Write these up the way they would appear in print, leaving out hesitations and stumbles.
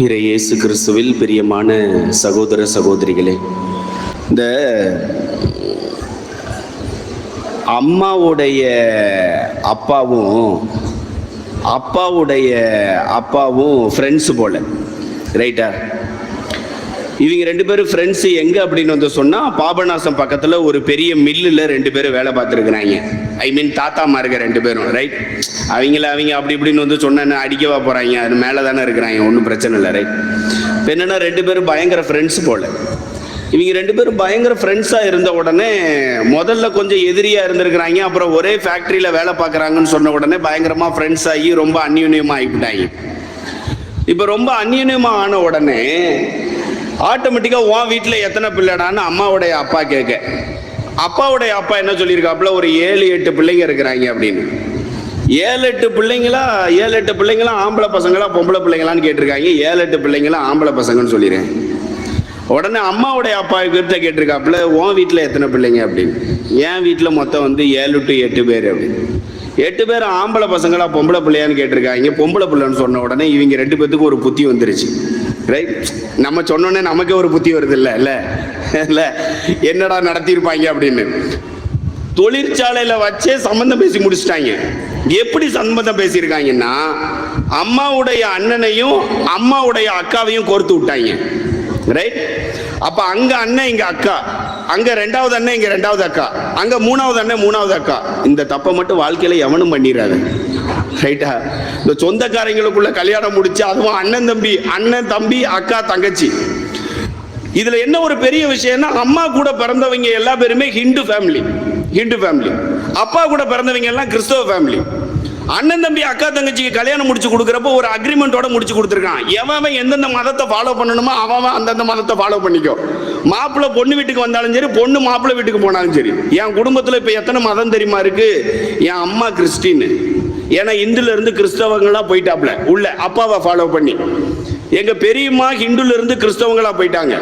இயேசு கிறிஸ்துவில் பிரியமான சகோதர சகோதரிகளே, இந்த அம்மாவுடைய அப்பாவும் ஃப்ரெண்ட்ஸு போல, ரைட்டா? இவங்க ரெண்டு பேரும் ஃப்ரெண்ட்ஸு எங்கே அப்படின்னு வந்து சொன்னால், பாபநாசம் பக்கத்தில் ஒரு பெரிய மில்லில் ரெண்டு பேரும் வேலை பார்த்துருக்குறாங்க. ஐ மீன் தாத்தாமாருங்க ரெண்டு பேரும், ரைட்? அவங்க அப்படி இப்படின்னு வந்து சொன்ன அடிக்கவா போகிறாங்க, அது மேலே தானே இருக்கிறாங்க, ஒன்றும் பிரச்சனை இல்லை, ரைட்? இப்போ என்னென்னா ரெண்டு பேரும் பயங்கர ஃப்ரெண்ட்ஸ் போல். இவங்க ரெண்டு பேரும் பயங்கர ஃப்ரெண்ட்ஸாக இருந்த உடனே முதல்ல கொஞ்சம் எதிரியாக இருந்திருக்கிறாங்க. அப்புறம் ஒரே ஃபேக்ட்ரியில் வேலை பார்க்குறாங்கன்னு சொன்ன உடனே பயங்கரமாக ஃப்ரெண்ட்ஸ் ஆகி ரொம்ப அந்யூன்யமாக ஆகிவிட்டாங்க. இப்போ ரொம்ப அந்யூன்யமாக ஆன உடனே ஆட்டோமேட்டிக்காக உன் வீட்டில் எத்தனை பிள்ளைடான்னு அம்மாவுடைய அப்பா கேட்க, அப்பாவுடைய அப்பா என்ன சொல்லியிருக்காப்புல, ஒரு 7-8 பிள்ளைங்க இருக்கிறாங்க அப்படின்னு. 7-8 பிள்ளைங்களா ஆம்பளை பசங்களா பொம்பளை பிள்ளைங்களான்னு கேட்டிருக்காங்க. 7-8 பிள்ளைங்களா ஆம்பளை பசங்கன்னு சொல்லிடுறேன். உடனே அம்மாவுடைய அப்பா கிட்ட கேட்டிருக்காப்புல, உன் வீட்டில் எத்தனை பிள்ளைங்க அப்படின்னு. என் வீட்டில் மொத்தம் வந்து 7 to 8 பேர் அப்படின்னு. 8 பேர் ஆம்பளை பசங்களா பொம்பளை பிள்ளையான்னு கேட்டிருக்காங்க. பொம்பளை பிள்ளைன்னு சொன்ன உடனே இவங்க ரெண்டு பேத்துக்கும் ஒரு புத்தி வந்துருச்சு, ரைட்? நம்ம சொன்னோன்னே நமக்கே ஒரு புத்தி வருது இல்லை என்னடா நடத்தியிருப்பாங்க அப்படின்னு. தொழிற்சாலையில் வச்சே சம்பந்தம் பேசி முடிச்சிட்டாங்க. எப்படி சம்பந்தம் பேசியிருக்காங்கன்னா, அம்மாவுடைய அண்ணனையும் அம்மாவுடைய அக்காவையும் கோர்த்து விட்டாங்க, ரைட்? அப்ப அங்க அண்ணன் இங்க அக்கா, அங்க 2வது அண்ணன் இங்க 2வது அக்கா, அங்க 3வது அண்ணன் 3வது அக்கா. இந்த தப்பை மட்டும் வாழ்க்கையில எவனும் பண்ணிடாது, ரைட்டா? இந்த சொந்தக்காரங்களுக்குள்ள கல்யாணம் முடிச்சு, அதுவும் அண்ணன் தம்பி அக்கா தங்கச்சி. இதுல என்ன ஒரு பெரிய விஷயம்னா, அம்மா கூட பிறந்தவங்க எல்லா பேருமே ஹிந்து ஃபேமிலி. அப்பா கூட பிறந்தவங்க எல்லாம் கிறிஸ்தவ ஃபேமிலி. அண்ணன் தம்பி அக்கா தங்கச்சிக்கு கல்யாணம் முடிச்சு கொடுக்குறப்போ ஒரு அக்ரிமெண்டோட முடிச்சு கொடுத்துருக்கான். எவன் எந்தெந்த மதத்தை ஃபாலோ பண்ணணுமோ அவன் அந்தந்த மதத்தை ஃபாலோ பண்ணிக்கோ. மாப்பிள்ளை பொண்ணு வீட்டுக்கு வந்தாலும் சரி, பொண்ணு மாப்பிள்ளை வீட்டுக்கு போனாலும் சரி. என் குடும்பத்தில் இப்போ எத்தனை மதம் தெரியுமா இருக்கு? என் அம்மா கிறிஸ்டின், ஏன்னா இந்துல இருந்து கிறிஸ்தவங்களா போயிட்டாப்ல உள்ள அப்பாவை ஃபாலோ பண்ணி. எங்க பெரியம்மா ஹிந்துல இருந்து கிறிஸ்தவங்களா போயிட்டாங்க.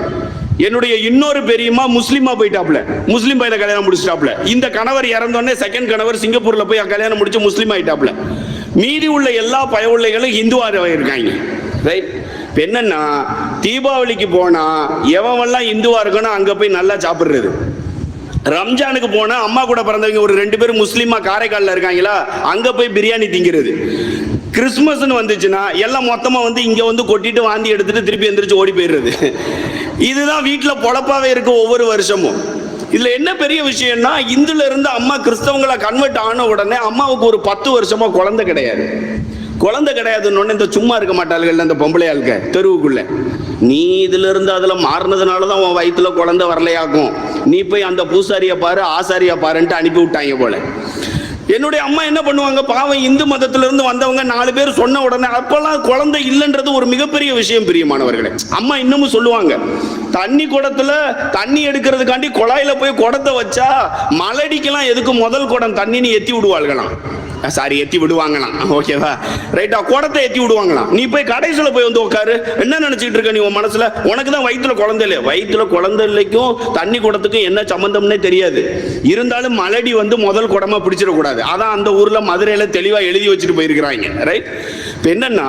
என்னுடைய இன்னொரு பெரியம்மா முஸ்லீமா போயிட்டாப்ல, முஸ்லீம் பையனை கல்யாணம் முடிச்சிட்டாப்ல. இந்த கணவர் இறந்தோடனே செகண்ட் கணவர் சிங்கப்பூர்ல போய் கல்யாணம் முடிச்சு முஸ்லீம் ஆயிட்டாப்ல. மீதி உள்ள எல்லா பயவுள்ளைகளும் இந்துவாக இருக்காங்க, ரைட்? இப்போ என்னன்னா, தீபாவளிக்கு போனா எவெல்லாம் இந்துவா இருக்கணும் அங்க போய் நல்லா சாப்பிடுறது. ரம்ஜானுக்கு போனா அம்மா கூட பிறந்தவங்க ஒரு 2 பேரும் முஸ்லீமா காரைக்காலில் இருக்காங்களா, அங்க போய் பிரியாணி திங்கிறது. கிறிஸ்துமஸ்ன்னு வந்துச்சுன்னா எல்லாம் மொத்தமா வந்து இங்க வந்து கொட்டிட்டு வாந்தி எடுத்துட்டு திருப்பி எந்திரிச்சு ஓடி போயிடுறது. இதுதான் வீட்டில் பொழப்பாவே இருக்கு ஒவ்வொரு வருஷமும். இதுல என்ன பெரிய விஷயம்னா, இந்துல இருந்து அம்மா கிறிஸ்தவங்களா கன்வெர்ட் ஆன உடனே அம்மாவுக்கு ஒரு 10 வருஷமா குழந்தை கிடையாதுன்னு இந்த சும்மா இருக்க மாட்டாள்கள் அந்த பொம்பளையாளுக்க தெருவுக்குள்ள. நீ இதுல இருந்து அதுல மாறினதுனாலதான் உன் வயிற்றுல குழந்தை வரலையாக்கும், நீ போய் அந்த பூசாரியை பாரு ஆசாரியா பாருன்ட்டு அனுப்பி விட்டாங்க போல. என்னுடைய அம்மா என்ன பண்ணுவாங்க, பாவம் இந்து மதத்துல இருந்து வந்தவங்க 4 பேர் சொன்ன உடனே அப்பெல்லாம் குழந்தை இல்லைன்றது ஒரு மிகப்பெரிய விஷயம் பிரியமானவர்களே. அம்மா இன்னமும் சொல்லுவாங்க, தண்ணி குடத்துல தண்ணி எடுக்கிறதுக்காண்டி குழாயில போய் குடத்தை வச்சா மலடிக்கெல்லாம் எதுக்கு முதல் குடம் தண்ணின்னு எத்தி விடுவாள்களாம், எத்தி விடுவாங்களாம், ஓகேவா, ரைட்டா? குடத்தை எத்தி விடுவாங்களாம். நீ போய் கடைசியில போய் வந்து உட்காரு, என்ன நினைச்சிட்டு இருக்க நீ உன் மனசுல? உனக்கு தான் வயிற்றுல குழந்தை இல்லையா? வயிற்றுல குழந்தை இல்லைக்கும் தண்ணி குடத்துக்கும் என்ன சம்பந்தம்னே தெரியாது. இருந்தாலும் மலடி வந்து முதல் குடமா பிடிச்சிடக்கூடாது. அதான் அந்த ஊர்ல மதுரையில தெளிவா எழுதி வச்சுட்டு போயிருக்கிறாங்க, ரைட்? இப்ப என்னன்னா,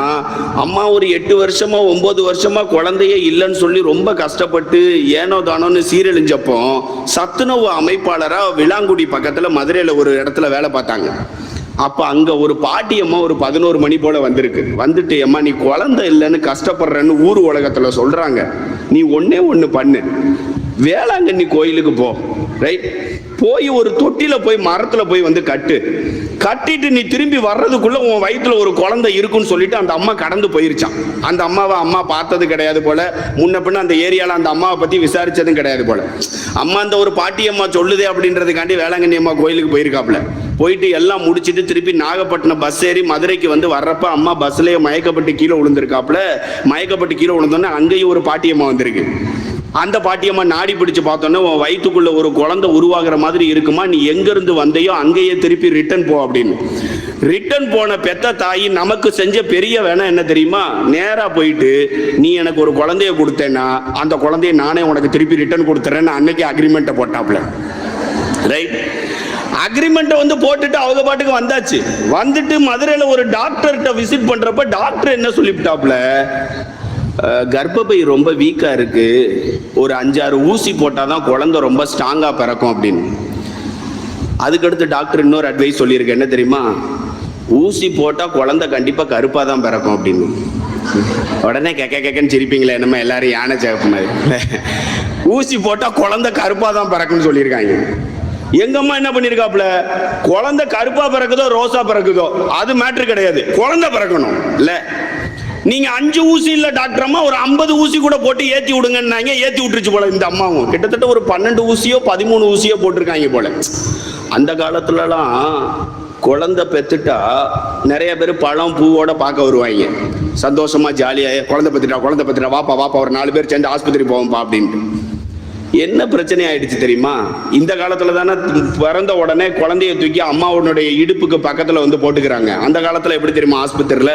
அம்மா ஒரு 8 வருஷமா 9 வருஷமா குழந்தையே இல்லைன்னு சொல்லி ரொம்ப கஷ்டப்பட்டு ஏனோ தானோன்னு சீரழிஞ்சப்போ சத்துணவு அமைப்பாளரா விளாங்குடி பக்கத்துல மதுரையில ஒரு இடத்துல வேலை பார்த்தாங்க. அப்ப அங்க ஒரு பாட்டியம்மா ஒரு 11 மணி போல வந்துட்டு, அம்மா நீ குழந்தை இல்லைன்னு கஷ்டப்படுறன்னு ஊர் உலகத்துல சொல்றாங்க, நீ ஒண்ணு பண்ணு, வேளாங்கண்ணி கோயிலுக்கு போ, ரைட்? போய் ஒரு தொட்டில போய் மரத்துல போய் வந்து கட்டிட்டு நீ திரும்பி வர்றதுக்குள்ள உன் வயிற்றுல ஒரு குழந்தை இருக்குன்னு சொல்லிட்டு அந்த அம்மா கடந்து போயிருச்சான். அந்த அம்மாவை அம்மா பார்த்தது கிடையாது போல, முன்ன பின்ன அந்த ஏரியால அந்த அம்மாவை பத்தி விசாரிச்சதும் கிடையாது போல. அம்மா அந்த ஒரு பாட்டியம்மா சொல்லுதே அப்படின்றதுக்காண்டி வேளாங்கண்ணி அம்மா கோயிலுக்கு போயிருக்காப்ல. போயிட்டு எல்லாம் முடிச்சுட்டு திருப்பி நாகப்பட்டினம் பஸ் ஏறி மதுரைக்கு வந்து வர்றப்ப அம்மா பஸ்லயே மயக்கப்பட்டு கீழே விழுந்திருக்காப்ல. மயக்கப்பட்டு கீழே விழுந்தோன்னே அங்கேயும் ஒரு பாட்டியம்மா வந்திருக்கு. அந்த பாட்டியம்மா நாடி பிடிச்சு பார்த்தோன்னே, உன் வயிற்றுக்குள்ள ஒரு குழந்தை உருவாகிற மாதிரி இருக்குமா, நீ எங்கிருந்து வந்தையோ அங்கேயே திருப்பி ரிட்டர்ன் போ அப்படின்னு. ரிட்டர்ன் போன பெத்த தாய் நமக்கு செஞ்ச பெரிய வேணா என்ன தெரியுமா, நேரா போயிட்டு நீ எனக்கு ஒரு குழந்தைய கொடுத்தேன்னா அந்த குழந்தைய நானே உனக்கு திருப்பி ரிட்டர்ன் கொடுத்துறேன்னு அன்னைக்கு அக்ரிமெண்ட்டை போட்டாப்ல, ரைட்? அக்ரிமெண்ட்டை வந்து போட்டுட்டு அவங்க பாட்டுக்கு வந்தாச்சு. வந்துட்டு மதுரையில் ஒரு டாக்டர்கிட்ட விசிட் பண்றப்ப டாக்டர் என்ன சொல்லிவிட்டாப்ல, கர்ப்பப்பை ரொம்ப வீக்காக இருக்கு, ஒரு 5-6 ஊசி போட்டால் தான் குழந்தை ரொம்ப ஸ்ட்ராங்காக பிறக்கும் அப்படின்னு. அதுக்கடுத்து டாக்டர் இன்னொரு அட்வைஸ் சொல்லியிருக்கு, என்ன தெரியுமா? ஊசி போட்டால் குழந்தை கண்டிப்பாக கருப்பாக தான் பிறக்கும் அப்படின்னு. உடனே கேக்கன்னு சிரிப்பீங்களே, என்னமா எல்லாரும் யானை சேப்பு மாதிரி. ஊசி போட்டால் குழந்தை கருப்பாக தான் பிறக்கும்னு சொல்லியிருக்காங்க. எங்க அம்மா என்ன பண்ணிருக்காப்ல, குழந்தை கருப்பா பிறக்குதோ ரோசா பிறக்குதோ அது மேட்ரு கிடையாது, குழந்தை பிறக்கணும் இல்ல. நீங்க 5 ஊசி இல்ல டாக்டர் அம்மா, ஒரு 50 ஊசி கூட போட்டு ஏத்தி விடுங்கன்னாங்க, ஏத்தி விட்டுருச்சு போல. இந்த அம்மாவும் கிட்டத்தட்ட ஒரு 12 ஊசியோ 13 ஊசியோ போட்டிருக்காங்க போல. அந்த காலத்துலலாம் குழந்தை பெத்துட்டா நிறைய பேர் பழம் பூவோட பார்க்க வருவாங்க, சந்தோஷமா ஜாலியா. குழந்தை பெத்துட்டா வாப்பா ஒரு 4 பேர் சேர்ந்து ஆஸ்பத்திரி போவோம்ப்பா அப்படின்ட்டு. என்ன பிரச்சனை ஆயிடுச்சு தெரியுமா? இந்த காலத்துல தானே பிறந்த உடனே குழந்தைய தூக்கி அம்மாவுடைய இடுப்புக்கு பக்கத்துல வந்து போட்டுக்கிறாங்க. அந்த காலத்துல எப்படி தெரியுமா? ஆஸ்பத்திரியில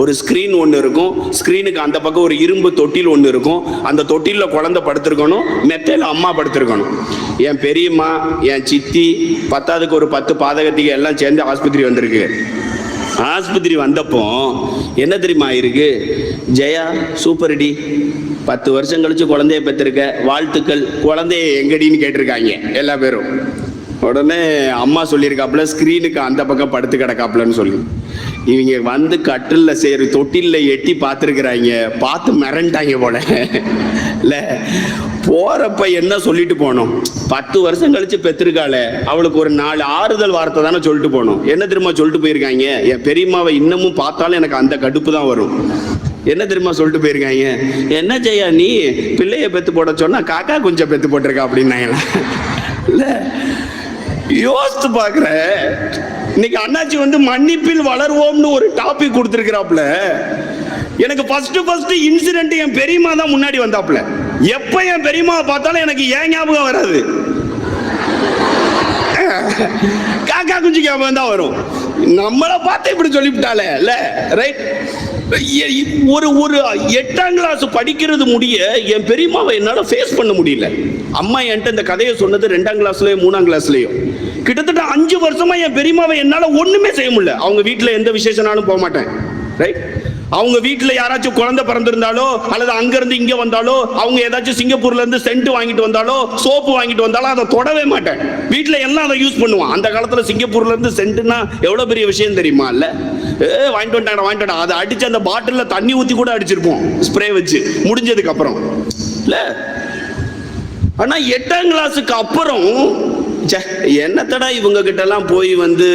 ஒரு ஸ்கிரீன் ஒன்று இருக்கும், ஸ்கிரீனுக்கு அந்த பக்கம் ஒரு இரும்பு தொட்டில் ஒன்று இருக்கும். அந்த தொட்டில குழந்தை படுத்திருக்கணும், மெத்தையில அம்மா படுத்திருக்கணும். என் பெரியம்மா, என் சித்தி, 10க்கு ஒரு 10 பாதகத்திக்கு எல்லாம் சேர்ந்து ஆஸ்பத்திரி வந்திருக்கு. ஆஸ்பத்திரி வந்தப்போ என்ன தெரியுமா இருக்கு? ஜெயா சூப்பர் டி, 10 வருஷம் கழிச்சு குழந்தைய பெற்றிருக்க, வாழ்த்துக்கள், குழந்தைய எங்கடின்னு கேட்டிருக்காங்க எல்லா பேரும். உடனே அம்மா சொல்லியிருக்காப்புல, ஸ்கிரீனுக்கு அந்த பக்கம் படுத்து கிடக்காப்புலன்னு சொல்லி. இவங்க வந்து கட்டில்ல சேரு தொட்டில்ல எட்டி பார்த்துருக்குறாங்க, பார்த்து மிரண்டாங்க போல இல்ல. போறப்ப என்ன சொல்லிட்டு போனோம்? 10 வருஷம் கழிச்சு பெற்றிருக்காளே, அவளுக்கு ஒரு 4 ஆறுதல் வார்த்தை தானே சொல்லிட்டு போனோம். என்ன தெரியுமா சொல்லிட்டு போயிருக்காங்க? என் பெரியம்மாவை இன்னமும் பார்த்தாலும் எனக்கு அந்த கடுப்பு தான் வரும். என்ன தெரியுமா சொல்லிட்டு போயிருக்காங்க? என்ன செய்யா நீ பிள்ளைய பெத்து போட சொன்னா காக்கா கொஞ்சம் பெத்து போட்டிருக்கா அப்படின்னாங்களா இல்ல. யோசித்து பாக்குற, இன்னைக்கு அண்ணாச்சி வந்து மன்னிப்பில் வளர்வோம்னு ஒரு டாபிக் கொடுத்திருக்கிறாப்ல. எனக்கு ஃபர்ஸ்ட் இன்சிடென்ட் என் பெரியம்மா தான் முன்னாடி வந்தாப்ல. எப்ப என் பெரியம்மாவை பார்த்தாலும் எனக்கு ஏன் ஞாபகம் வராது, காக்கா குஞ்சு ஞாபகம் தான் வரும். நம்மளை பார்த்து இப்படி சொல்லிவிட்டாலே இல்ல, ரைட்? ஒரு 8ஆம் கிளாஸ் படிக்கிறது முடிய என் பெரியம்மாவை என்னால ஃபேஸ் பண்ண முடியல. அம்மா என்கிட்ட இந்த கதையை சொன்னது 2ஆம் கிளாஸ்லயோ 3ஆம் கிளாஸ்லயோ. கிட்டத்தட்ட 5 வருஷமா என் பெரியம்மாவை என்னால ஒண்ணுமே செய்ய முடியல. அவங்க வீட்டுல எந்த விசேஷனாலும் போக மாட்டேன், ரைட்? அவங்க வீட்டுல யாராச்சும் குழந்தை பிறந்திருந்தாலோ அல்லது அங்க இருந்து இங்க வந்தாலோ, அவங்க ஏதாச்சும் சிங்கப்பூர்ல இருந்து சென்ட் வாங்கிட்டு வந்தாலோ சோப்பு வாங்கிட்டு வந்தாலும் அதை தொடவே மாட்டேன். வீட்டுல எல்லாம் அதை யூஸ் பண்ணுவான். அந்த காலத்துல சிங்கப்பூர்ல இருந்து சென்ட்னா எவ்வளவு பெரிய விஷயம் தெரியுமா? இல்ல வாங்கிட்டு வந்துட்டாங்க, அதை அடிச்சு அந்த பாட்டில்ல தண்ணி ஊத்தி கூட அடிச்சிருப்போம், ஸ்ப்ரே வச்சு முடிஞ்சதுக்கு அப்புறம் இல்ல. ஆனா 8ஆம் கிளாஸுக்கு அப்புறம் என்னத்தடா இவங்க கிட்ட எல்லாம் போய் வந்து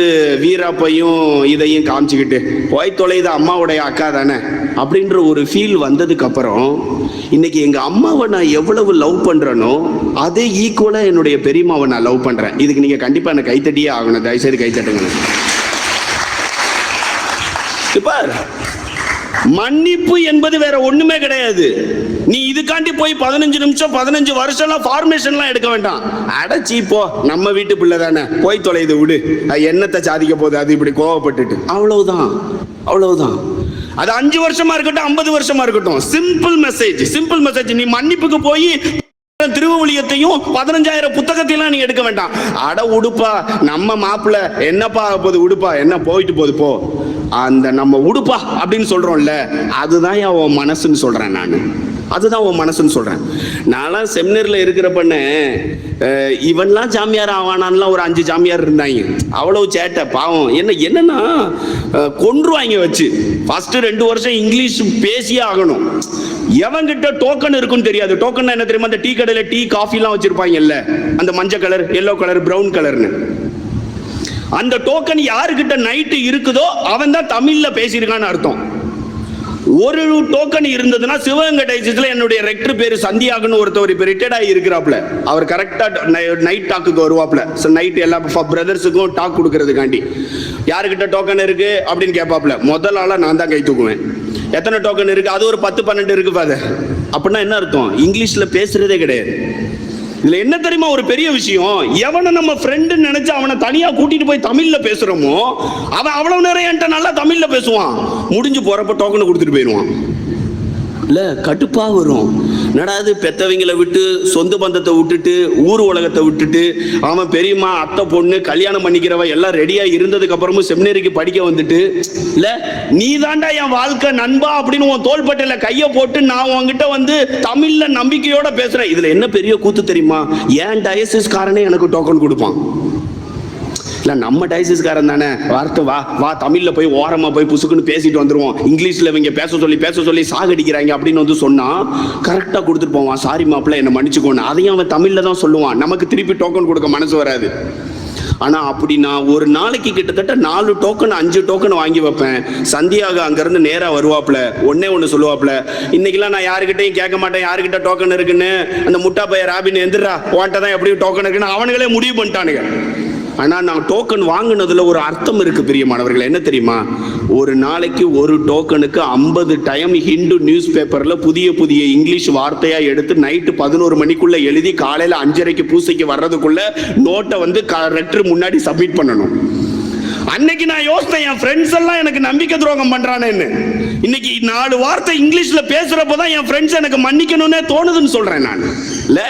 வீராப்பையும் இதையும் காமிச்சுக்கிட்டு போய் தொலைது, அம்மாவுடைய அக்கா தானே அப்படின்ற ஒரு ஃபீல் வந்ததுக்கு அப்புறம் இன்னைக்கு எங்க அம்மாவை நான் எவ்வளவு லவ் பண்றேனோ அதே ஈக்குவலா என்னுடைய பெரியம்மாவை நான் லவ் பண்றேன். இதுக்கு நீங்க கண்டிப்பா எனக்கு கைத்தட்டியே ஆகணும், தயவுசெய்து கைத்தட்டுங்க. மன்னிப்பு என்பது வேற ஒண்ணுமே கிடையாது. நீ இதுக்காண்டி போய் 15 நிமிஷம் 15 வருஷம் ஃபார்மேஷன்லாம் எடுக்க வேண்டாம். அடைச்சி போ, நம்ம வீட்டு பிள்ளை தானே, போய் தொலைது விடு, என்னத்தை சாதிக்க போகுது அது இப்படி கோவப்பட்டுட்டு, அவ்வளவுதான் அவ்வளவுதான். அது 5 வருஷமா இருக்கட்டும் 50 வருஷமா இருக்கட்டும், சிம்பிள் மெசேஜ். நீ மன்னிப்புக்கு போய் திருவள்ளியத்தையும் 15,000 புத்தகத்தையும் நீ எடுக்க வேண்டாம். அட உடுப்பா, நம்ம மாப்பிள்ள என்னப்பா போகுது, உடுப்பா என்ன போயிட்டு போகுது போ, அந்த நம்ம உடுப்பா அப்படின்னு சொல்றோம்ல, அதுதான் உன் மனசுன்னு சொல்றேன் நான். அதுதான் உன் மனசுன்னு சொல்றேன். நான்லாம் செமினர்ல இருக்கிறப்பண்ண இவன்லாம் ஜாமியார் ஆவானான்லாம் ஒரு 5 ஜாமியார் இருந்தாங்க. அவ்வளவு சேட்டை பாவம். என்னன்னா கொன்றுவாங்க வச்சு. ஃபர்ஸ்ட் 2 வருஷம் இங்கிலீஷ் பேசியே ஆகணும். எவங்கிட்ட டோக்கன் இருக்குன்னு தெரியாது. டோக்கன் என்ன தெரியுமா? அந்த டீ கடையில டீ காஃபிலாம் வச்சிருப்பாங்கல்ல, அந்த மஞ்சள் கலர், எல்லோ கலர், பிரவுன் கலர்னு. அந்த டோக்கன் யாருக்கிட்ட நைட்டு இருக்குதோ அவன் தான் தமிழ்ல பேசியிருக்கான்னு அர்த்தம். ஒரு டோக்கன் இருந்ததுன்னா, சிவகங்கை என்னுடைய ரெக்டர் பேரு சந்தியாகன்னு ஒருத்தர் இப்ப ரிட்டையர்ட் ஆகி இருக்கிறாப்ல. அவர் கரெக்டா நைட் டாக்குக்கு வருவாப்ல. நைட் எல்லா பிரதர்ஸுக்கும் டாக் கொடுக்கறதுக்காண்டி யாருக்கிட்ட டோக்கன் இருக்கு அப்படின்னு கேட்பாப்ல. முதல் ஆளா நான் தான் கை தூக்குவேன். எத்தனை டோக்கன் இருக்கு? அது ஒரு 10-12 இருக்கு பாரு. அப்படின்னா என்ன அர்த்தம்? இங்கிலீஷ்ல பேசுறதே கிடையாது. இதுல என்ன தெரியுமா ஒரு பெரிய விஷயம்? எவனை நம்ம ஃப்ரெண்டுன்னு நினைச்சு அவனை தனியா கூட்டிட்டு போய் தமிழ்ல பேசுறோமோ அவன் அவ்வளவு நேரம் என்கிட்ட நல்லா தமிழ்ல பேசுவான். முடிஞ்சு போறப்ப டோக்கனை கொடுத்துட்டு போயிடுவான். இல்ல கடுப்பா வரும். நடாது பெத்தவங்களை விட்டு சொந்த பந்தத்தை விட்டுட்டு ஊர் உலகத்தை விட்டுட்டு அவன் பெரியம்மா அத்தை பொண்ணு கல்யாணம் பண்ணிக்கிறவ எல்லாம் ரெடியா இருந்ததுக்கு அப்புறமும் செமினரிக்கு படிக்க வந்துட்டு இல்ல நீ தாண்டா என் வாழ்க்கை நண்பா அப்படின்னு உன் தோள்பட்டையில கைய போட்டு நான் உன்கிட்ட வந்து தமிழ்ல நம்பிக்கையோட பேசுறேன். இதுல என்ன பெரிய கூத்து தெரியுமா? ஏன் டயசிஸ் காரனே எனக்கு டோக்கன் கொடுப்பான். இல்லை நம்ம டயசிஸ்காரன் தானே, வார்த்தை வா வா தமிழில் போய் ஓரமாக போய் புசுக்குன்னு பேசிட்டு வந்துடுவோம், இங்கிலீஷில் இவங்க பேச சொல்லி சாகடிக்கிறாங்க அப்படின்னு வந்து சொன்னால் கரெக்டாக கொடுத்துட்டு போவான். சாரி மாப்பிள்ள என்னை மன்னிச்சுக்கோன்னு. அதையும் அவன் தமிழில் தான் சொல்லுவான். நமக்கு திருப்பி டோக்கன் கொடுக்க மனசு வராது. ஆனால் அப்படி நான் ஒரு நாளைக்கு கிட்டத்தட்ட 4 டோக்கன் 5 டோக்கன் வாங்கி வைப்பேன். சந்தியாக அங்கேருந்து நேராக வருவாப்புல, ஒன்று சொல்லுவாப்புல, இன்னைக்கெல்லாம் நான் யாருக்கிட்டையும் கேட்க மாட்டேன் யாருக்கிட்ட டோக்கன் இருக்குன்னு. அந்த முட்டா பைய ராபின் எந்திரா உன்ட்ட தான் எப்படியும் டோக்கன் இருக்குன்னு அவனுங்களே முடிவு பண்ணிட்டானுங்க. ஆனால் நான் டோக்கன் வாங்கினதுல ஒரு அர்த்தம் இருக்கு பிரியமானவர்கள். என்ன தெரியுமா? ஒரு நாளைக்கு ஒரு டோக்கனுக்கு 50 டைம் ஹிந்து நியூஸ் பேப்பர்ல புதிய இங்கிலீஷ் வார்த்தையா எடுத்து நைட்டு 11 மணிக்குள்ள எழுதி காலையில 5:30 பூசைக்கு வர்றதுக்குள்ள நோட்டை வந்து ரெட்டர் முன்னாடி சப்மிட் பண்ணணும். அன்னைக்கு நான் யோசித்தேன், என் ஃப்ரெண்ட்ஸ் எல்லாம் எனக்கு நம்பிக்கை துரோகம் பண்றானேன்னு. இன்னைக்கு 4 வார்த்தை இங்கிலீஷ்ல பேசுறப்பதான் என் ஃப்ரெண்ட்ஸ் எனக்கு மன்னிக்கணும்னே தோணுதுன்னு சொல்றேன் நான். இல்ல